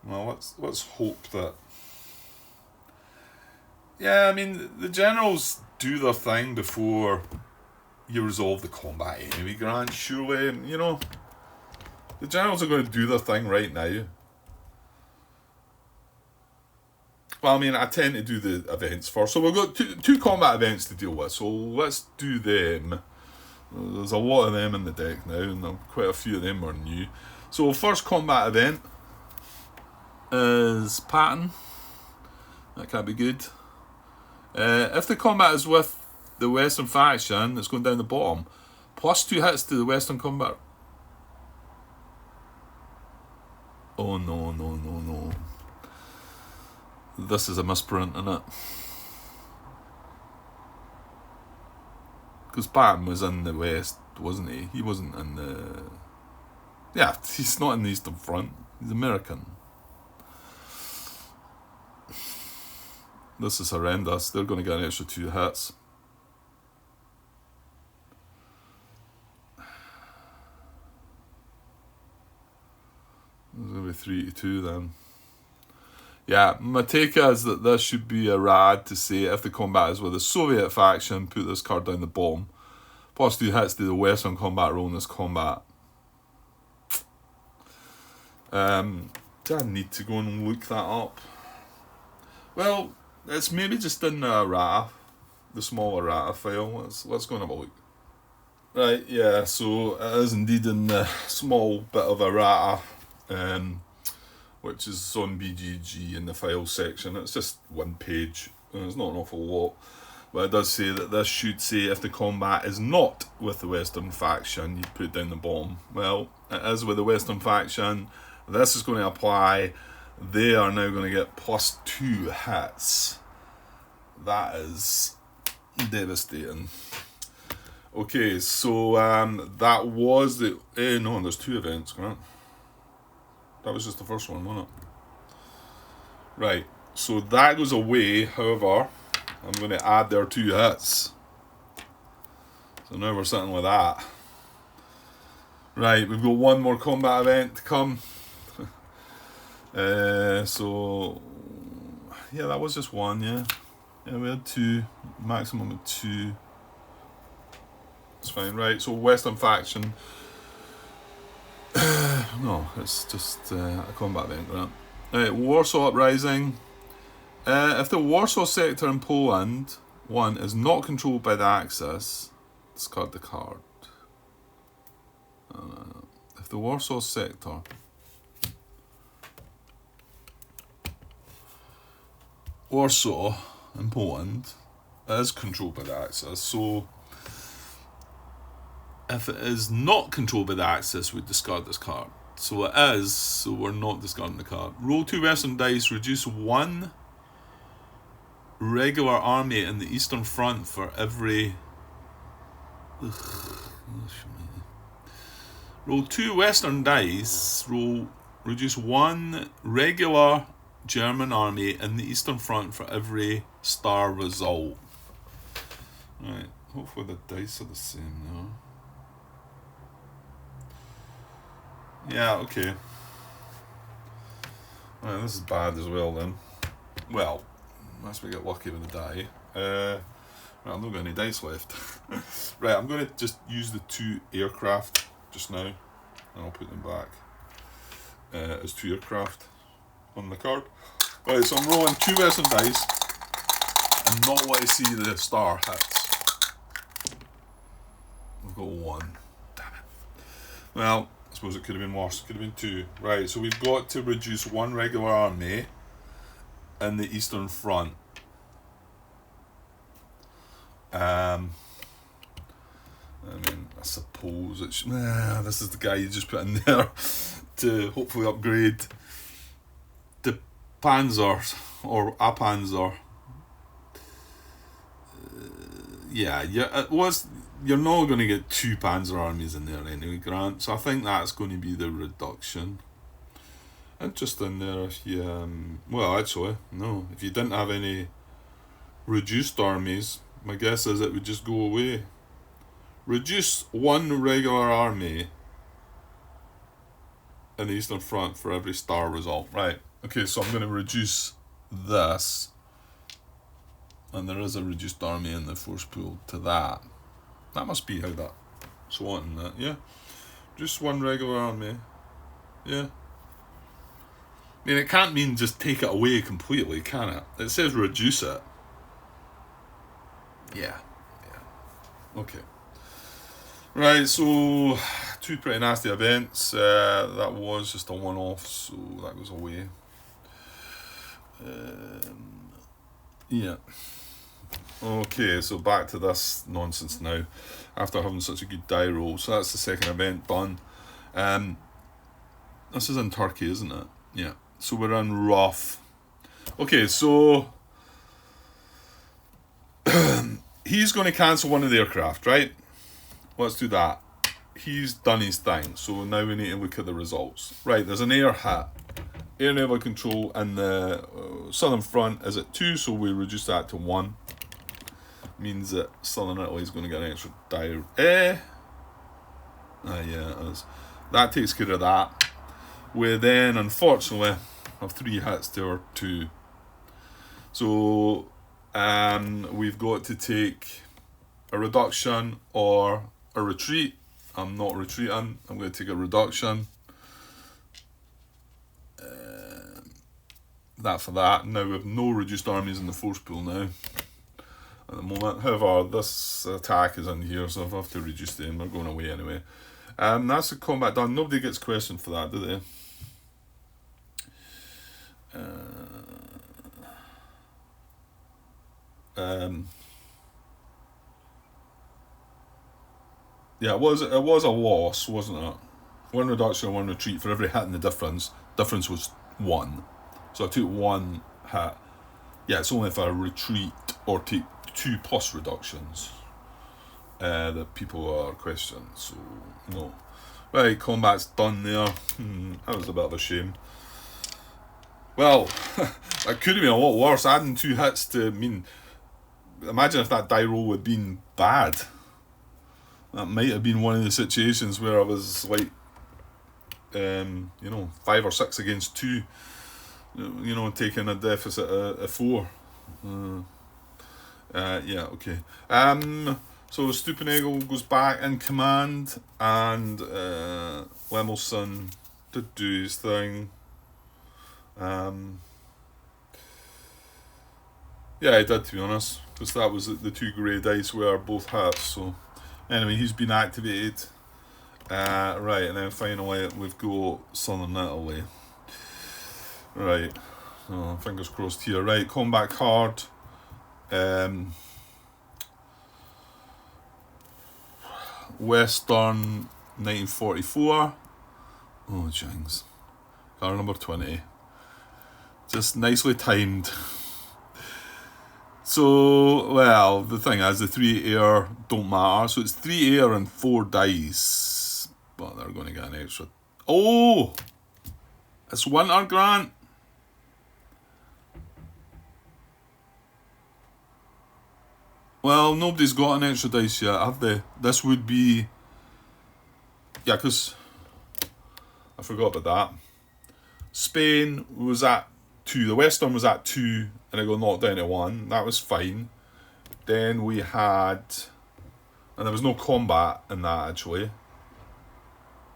Well, let's hope that. Yeah, I mean, the generals do their thing before you resolve the combat anyway, Grant. Surely, the generals are going to do their thing right now. Well, I mean, I tend to do the events first. So we've got two combat events to deal with, so let's do them. There's a lot of them in the deck now, and quite a few of them are new. So first combat event is Patton. That can't be good. If the combat is with the Western faction, it's going down the bottom. Plus 2 hits to the Western combat. Oh no, no, no, no. This is a misprint, isn't it? Because Patton was in the West, wasn't he? He wasn't in the... Yeah, he's not in the Eastern Front. He's American. This is horrendous. They're going to get an extra 2 hits. It's going to be 3 to 2 then. Yeah, my take is that this should be a rad to say if the combat is with the Soviet faction, put this card down the bottom. Plus 2 hits to the Western combat roll in this combat. Do I need to go and look that up? Well, it's maybe just in the errata, the small errata file. Let's go and have a look. Right, yeah, so it is indeed in the small bit of errata, which is on BGG in the file section. It's just 1 page, and it's not an awful lot. But it does say that this should say if the combat is not with the Western faction, you put it down the bottom. Well, it is with the Western faction. This is going to apply. They are now going to get plus 2 hits. That is devastating. Okay, so that was the... no, there's 2 events, Grant. That was just the first one, wasn't it? Right, so that goes away. However, I'm going to add their 2 hits. So now we're sitting with that. Right, we've got 1 more combat event to come. So yeah, that was just 1. Yeah, we had 2, maximum of 2. It's fine. Right, so Western faction. No, it's just a combat event, right? Right, Warsaw Uprising. If the Warsaw sector in Poland 1 is not controlled by the Axis, discard the card. If the Warsaw sector Warsaw in Poland is controlled by the Axis, so if it is not controlled by the Axis, we discard this card. So it is, so we're not discarding the card. Roll 2 Western dice, reduce 1 regular army in the Eastern Front for every... Roll 2 Western dice, reduce 1 regular German army in the Eastern Front for every star result. Right, hopefully the dice are the same now. Yeah, okay. Right, this is bad as well then. Well, unless we get lucky with the die. Right, I've not got any dice left. Right, I'm going to just use the 2 aircraft just now, and I'll put them back as 2 aircraft on the card. Right, so I'm rolling 2 Western dice and not want to see the star hits. I've got 1. Damn it. Well, I suppose it could have been worse. It could have been 2. Right, so we've got to reduce 1 regular army in the Eastern Front. I mean, I suppose it's... this is the guy you just put in there to hopefully upgrade the Panzer or a Panzer. Yeah, you're not going to get 2 Panzer armies in there anyway, Grant. So I think that's going to be the reduction. Interesting there if you... well, actually, no. If you didn't have any reduced armies, my guess is it would just go away. Reduce 1 regular army in the Eastern Front for every star result. Right, okay, so I'm going to reduce this. And there is a reduced army in the force pool to that. That must be how that's wanting that, yeah? Just 1 regular army. Yeah. I mean, it can't mean just take it away completely, can it? It says reduce it. Yeah. Okay. Right, so 2 pretty nasty events. That was just a one-off, so that goes away. Yeah. Okay, so back to this nonsense now. After having such a good die roll, so that's the second event done. This is in Turkey, isn't it? Yeah. So we're in Rough. Okay, so he's going to cancel one of the aircraft, right? Let's do that. He's done his thing, so now we need to look at the results. Right, there's an air hit. Air naval control in the southern front is at 2, so we reduce that to 1. Means that Southern Italy is going to get an extra die. Yeah, it is. That takes care of that. We then, unfortunately, have 3 hits to our 2. So, we've got to take a reduction or a retreat. I'm not retreating. I'm going to take a reduction. That for that. Now we have no reduced armies in the force pool now at the moment. However, this attack is in here, so if I have to reduce them, they're going away anyway. That's the combat done. Nobody gets questioned for that, do they? Yeah, it was a loss, wasn't it? 1 reduction, 1 retreat for every hit in the difference. Difference was 1. So I took 1 hit. Yeah, it's only if I retreat or take 2 plus reductions that people are questioned. So, no. Right, combat's done there. That was a bit of a shame. Well, that could have been a lot worse. Adding 2 hits to imagine if that die roll had been bad. That might have been one of the situations where I was like, 5 or 6 against 2. Taking a deficit of 4. Yeah, okay. So Stupenagel goes back in command, and Lemelson did do his thing. Yeah, he did, to be honest, because that was the 2 grey dice were both hits. So anyway, he's been activated. Right, and then finally we've got Southern Italy. Right, fingers crossed here. Right, combat card. Western 1944. Oh, jings. Card number 20. Just nicely timed. So, well, the thing is, the 3 air don't matter. So it's 3 air and 4 dice. But they're going to get an extra. Oh! It's Winter, Grant. Well, nobody's got an extra dice yet, have they? This would be... Yeah, because... I forgot about that. Spain was at 2. The Western was at 2, and it got knocked down to 1. That was fine. Then we had... And there was no combat in that, actually.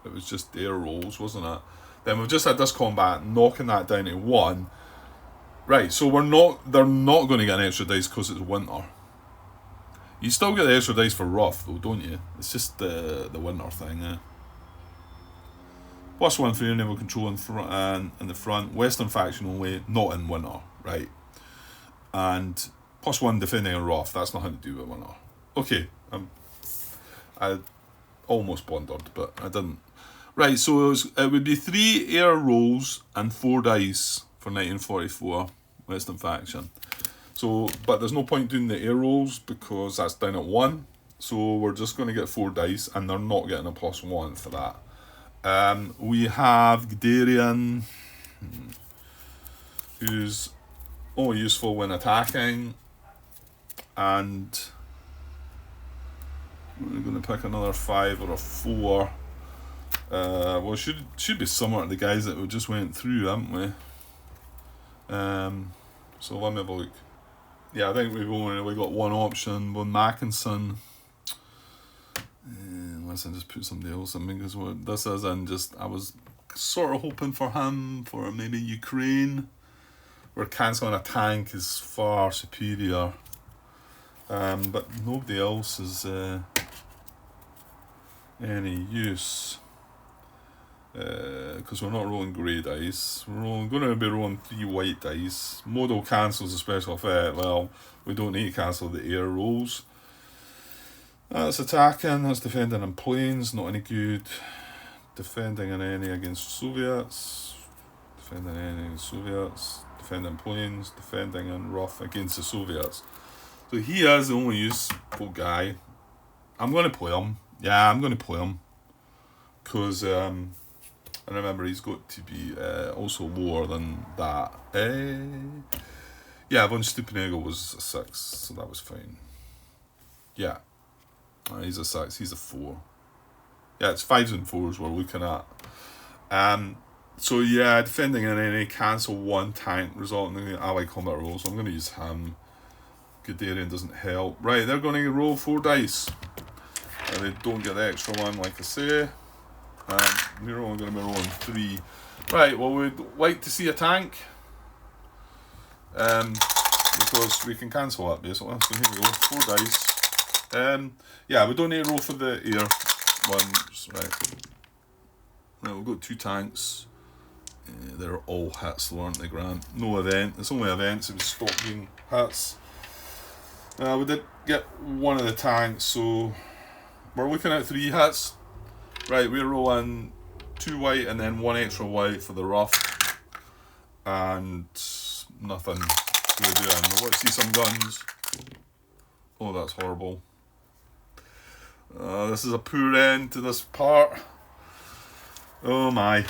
It was just air rolls, wasn't it? Then we've just had this combat, knocking that down to 1. Right, so they're not going to get an extra dice because it's winter. You still get the extra dice for rough, though, don't you? It's just the winter thing, eh? +1 for air naval control in the front. Western faction only, not in winter, right? And +1 defending a rough. That's nothing to do with winter. Okay, I almost blundered, but I didn't. Right, so it would be 3 air rolls and 4 dice for 1944 Western faction. So, but there's no point doing the air rolls because that's down at 1. So we're just going to get 4 dice, and they're not getting a +1 for that. We have Guderian, who's only useful when attacking, and we're going to pick another 5 or a 4. Well, should be similar to the guys that we just went through, haven't we? So let me have a look. Yeah, I think we've only really got one option. One Mackinson. Unless I just put somebody else in, because what this is, and just I was sort of hoping for him for maybe Ukraine, where cancelling a tank is far superior. But nobody else is any use. because we're not rolling grey dice. We're going to be rolling 3 white dice. Modal cancels a special effect. Well, we don't need to cancel the air rolls. That's attacking, that's defending in planes, not any good. Defending an enemy against Soviets. Defending an enemy against Soviets. Defending planes, defending in rough against the Soviets. So he is the only useful guy. I'm going to play him. Yeah, I'm going to play him. Because, and remember, he's got to be also lower than that. Yeah, von Stupinagel was a 6, so that was fine. Yeah. He's a 6, he's a 4. Yeah, it's 5s and 4s we're looking at. So yeah, defending an enemy, cancel 1 tank, resulting in the allied combat roll, so I'm going to use him. Guderian doesn't help. Right, they're going to roll 4 dice. And they don't get the extra one, like I say. We're only going to be rolling 3. Right, well, we'd like to see a tank. Because we can cancel that, basically. So here we go, 4 dice. Yeah, we don't need to roll for the air ones. Right, we've got 2 tanks. They're all hits, though, aren't they, Grant? No event. It's only events. It would stop being hits. We did get one of the tanks, so we're looking at 3 hits. Right, we're rolling 2 white and then 1 extra white for the rough. And nothing we're doing. Let's see some guns. Oh, that's horrible. This is a poor end to this part. Oh my.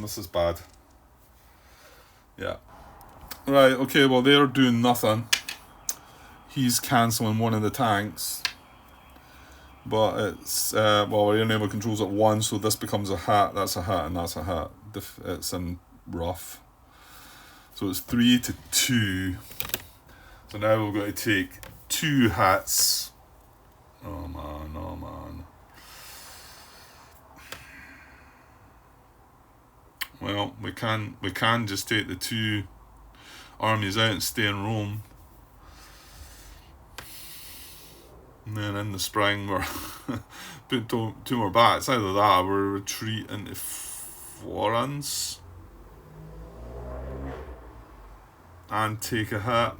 This is bad. Yeah. Right, okay, well, they're doing nothing. He's cancelling one of the tanks. But it's, well, air naval controls at 1, so this becomes a hat, that's a hat, and that's a hat. It's in rough. So it's 3 to 2. So now we've got to take 2 hats. Oh man, oh man. Well, we can just take the 2 armies out and stay in Rome. And then in the spring we're putting 2 more back. It's either that or we're retreat into Florence and take a hit.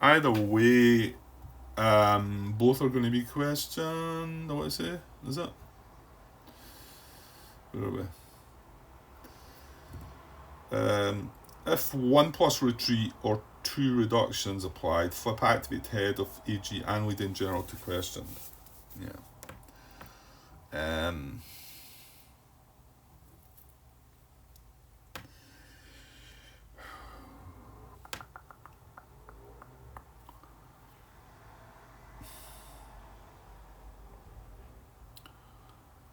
Either way, both are going to be questioned. What I say? Is it? Where are we? If 1 plus retreat or 2 reductions applied, flip activate head of AG and leading general to questioned. Yeah.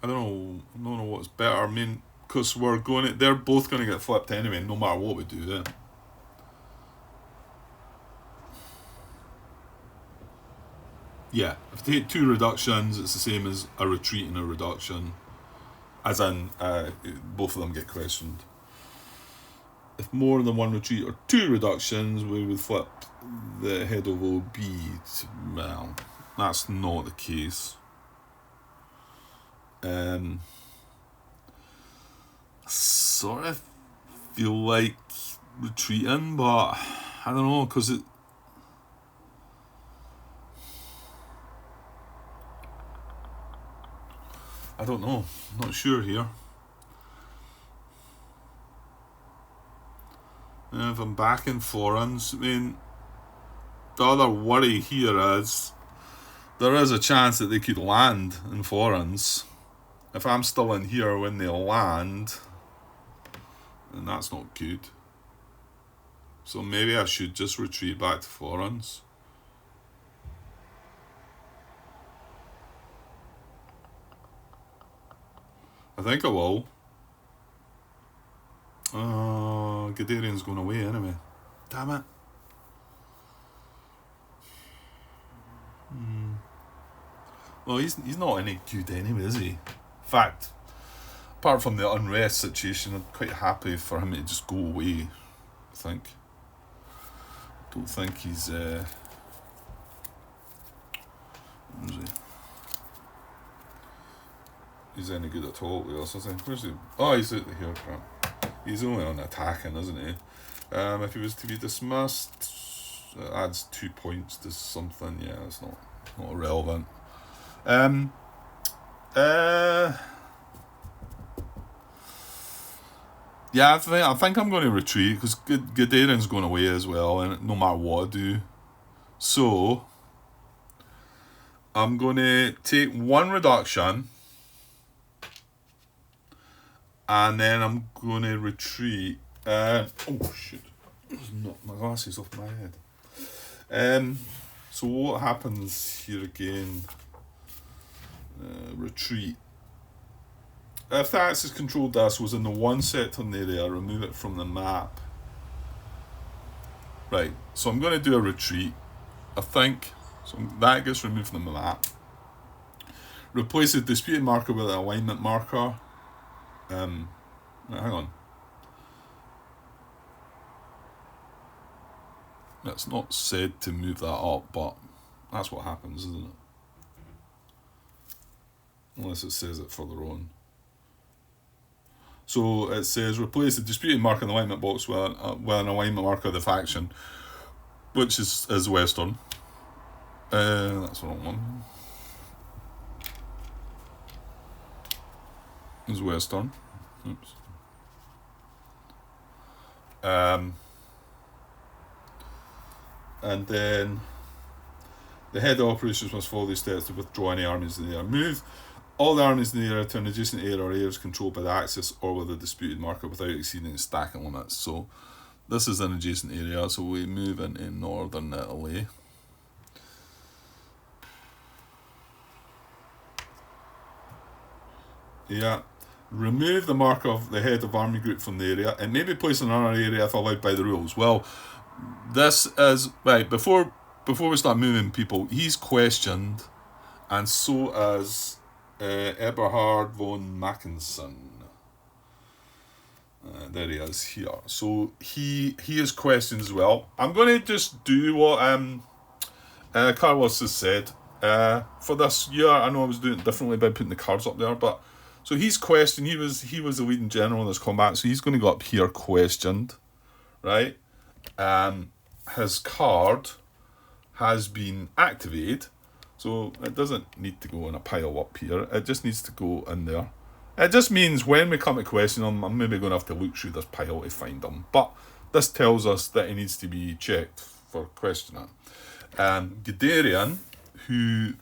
I don't know what's better. I mean, because they're both going to get flipped anyway, no matter what we do then. Yeah, if you take 2 reductions, it's the same as a retreat and a reduction. As in, both of them get questioned. If more than 1 retreat or 2 reductions, we would flip the head of OB. Well, that's not the case. Sort of feel like retreating, but I don't know, because I don't know. I'm not sure here. And if I'm back in Florence, I mean, the other worry here is there is a chance that they could land in Florence. If I'm still in here when they land, then that's not good. So maybe I should just retreat back to Florence. I think I will. Guderian's going away anyway. Damn it. Well, he's not any good anyway, is he? In fact, apart from the unrest situation, I'm quite happy for him to just go away, I think. Don't think he's... Where is he? he's any good at all with us, is he? Where's he? Oh, he's out here, crap. He's only on attacking, isn't he? If he was to be dismissed, it adds 2 points to something. Yeah, it's not relevant. Yeah, I think I'm going to retreat because Guderian's going away as well, and no matter what I do. So, I'm going to take 1 reduction, and then I'm going to retreat. Oh, shit. Just knocked my glasses off my head. So what happens here again? Retreat. If the Axis controlled this was in the 1 sector area, remove it from the map. Right, so I'm going to do a retreat, I think. So that gets removed from the map. Replace the disputed marker with an alignment marker. Hang on. It's not said to move that up, but that's what happens, isn't it? Unless it says it further on. So it says replace the disputed marker in the alignment box with an alignment marker of the faction, which is Western. That's the wrong one. Is Western. Oops. And then the head of operations must follow these steps to withdraw any armies in the air. Move all the armies in the area to an adjacent area or areas controlled by the Axis or with a disputed marker without exceeding the stacking limits. So this is an adjacent area, so we move into northern Italy. Yeah. Remove the marker of the head of army group from the area. It may be placed in another area if allowed by the rules. Well, this is right before we start moving people. He's questioned, and so is Eberhard von Mackensen. There he is here. So he is questioned as well. I'm going to just do what Carlos has said. For this year, I know I was doing it differently by putting the cards up there, but so he's questioned. He was the leading general in this combat, so he's going to go up here questioned, right? His card has been activated, so it doesn't need to go in a pile up here. It just needs to go in there. It just means when we come to question him, I'm maybe going to have to look through this pile to find him. But this tells us that he needs to be checked for questioning. Guderian, who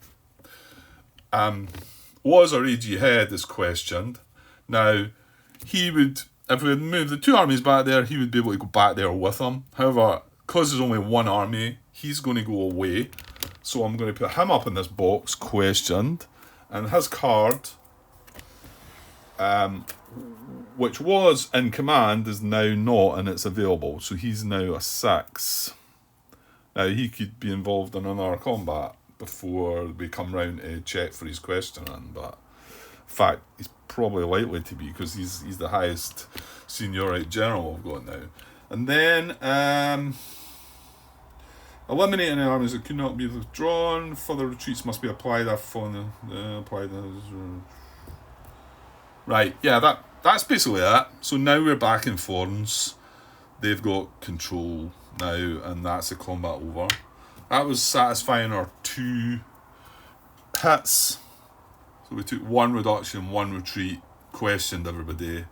was our AG head, is questioned. Now, he would, if we had moved the 2 armies back there, he would be able to go back there with them. However, because there's only 1 army, he's going to go away. So I'm going to put him up in this box, questioned. And his card, which was in command, is now not, and it's available. So he's now a 6. Now, he could be involved in another combat before we come round to check for his questioning, but in fact, he's probably likely to be because he's the highest seniority general we've got now. And then, eliminate any armies that could not be withdrawn. Further retreats must be applied after applied. Right, yeah, that's basically it. So now we're back in Florence. They've got control now, and that's the combat over. That was satisfying our 2 hits. So we took 1 reduction, 1 retreat, questioned everybody.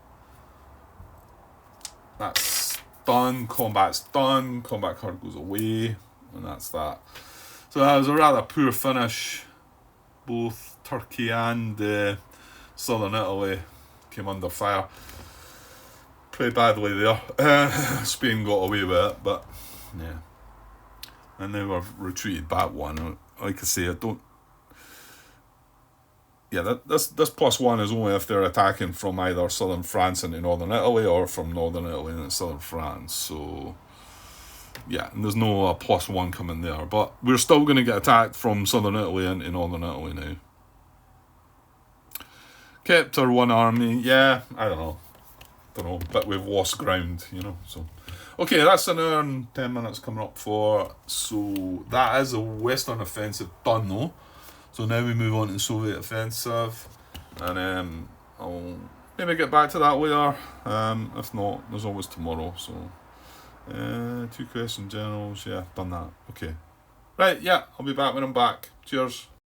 That's done, combat's done, combat card goes away, and that's that. So that was a rather poor finish. Both Turkey and southern Italy came under fire. Pretty badly there. Spain got away with it, but yeah. And then we've retreated back 1. Like I say, I don't. Yeah, this +1 is only if they're attacking from either southern France into northern Italy or from northern Italy into southern France. So yeah, and there's no +1 coming there. But we're still going to get attacked from southern Italy into northern Italy now. Kept our 1 army. Yeah, I don't know. But we've lost ground, so. Okay, that's an hour and 10 minutes coming up for. So that is a Western offensive done though. So now we move on to the Soviet offensive. and I'll maybe get back to that later. If not, there's always tomorrow. So, 2 question generals. Yeah, done that. Okay. Right. Yeah, I'll be back when I'm back. Cheers.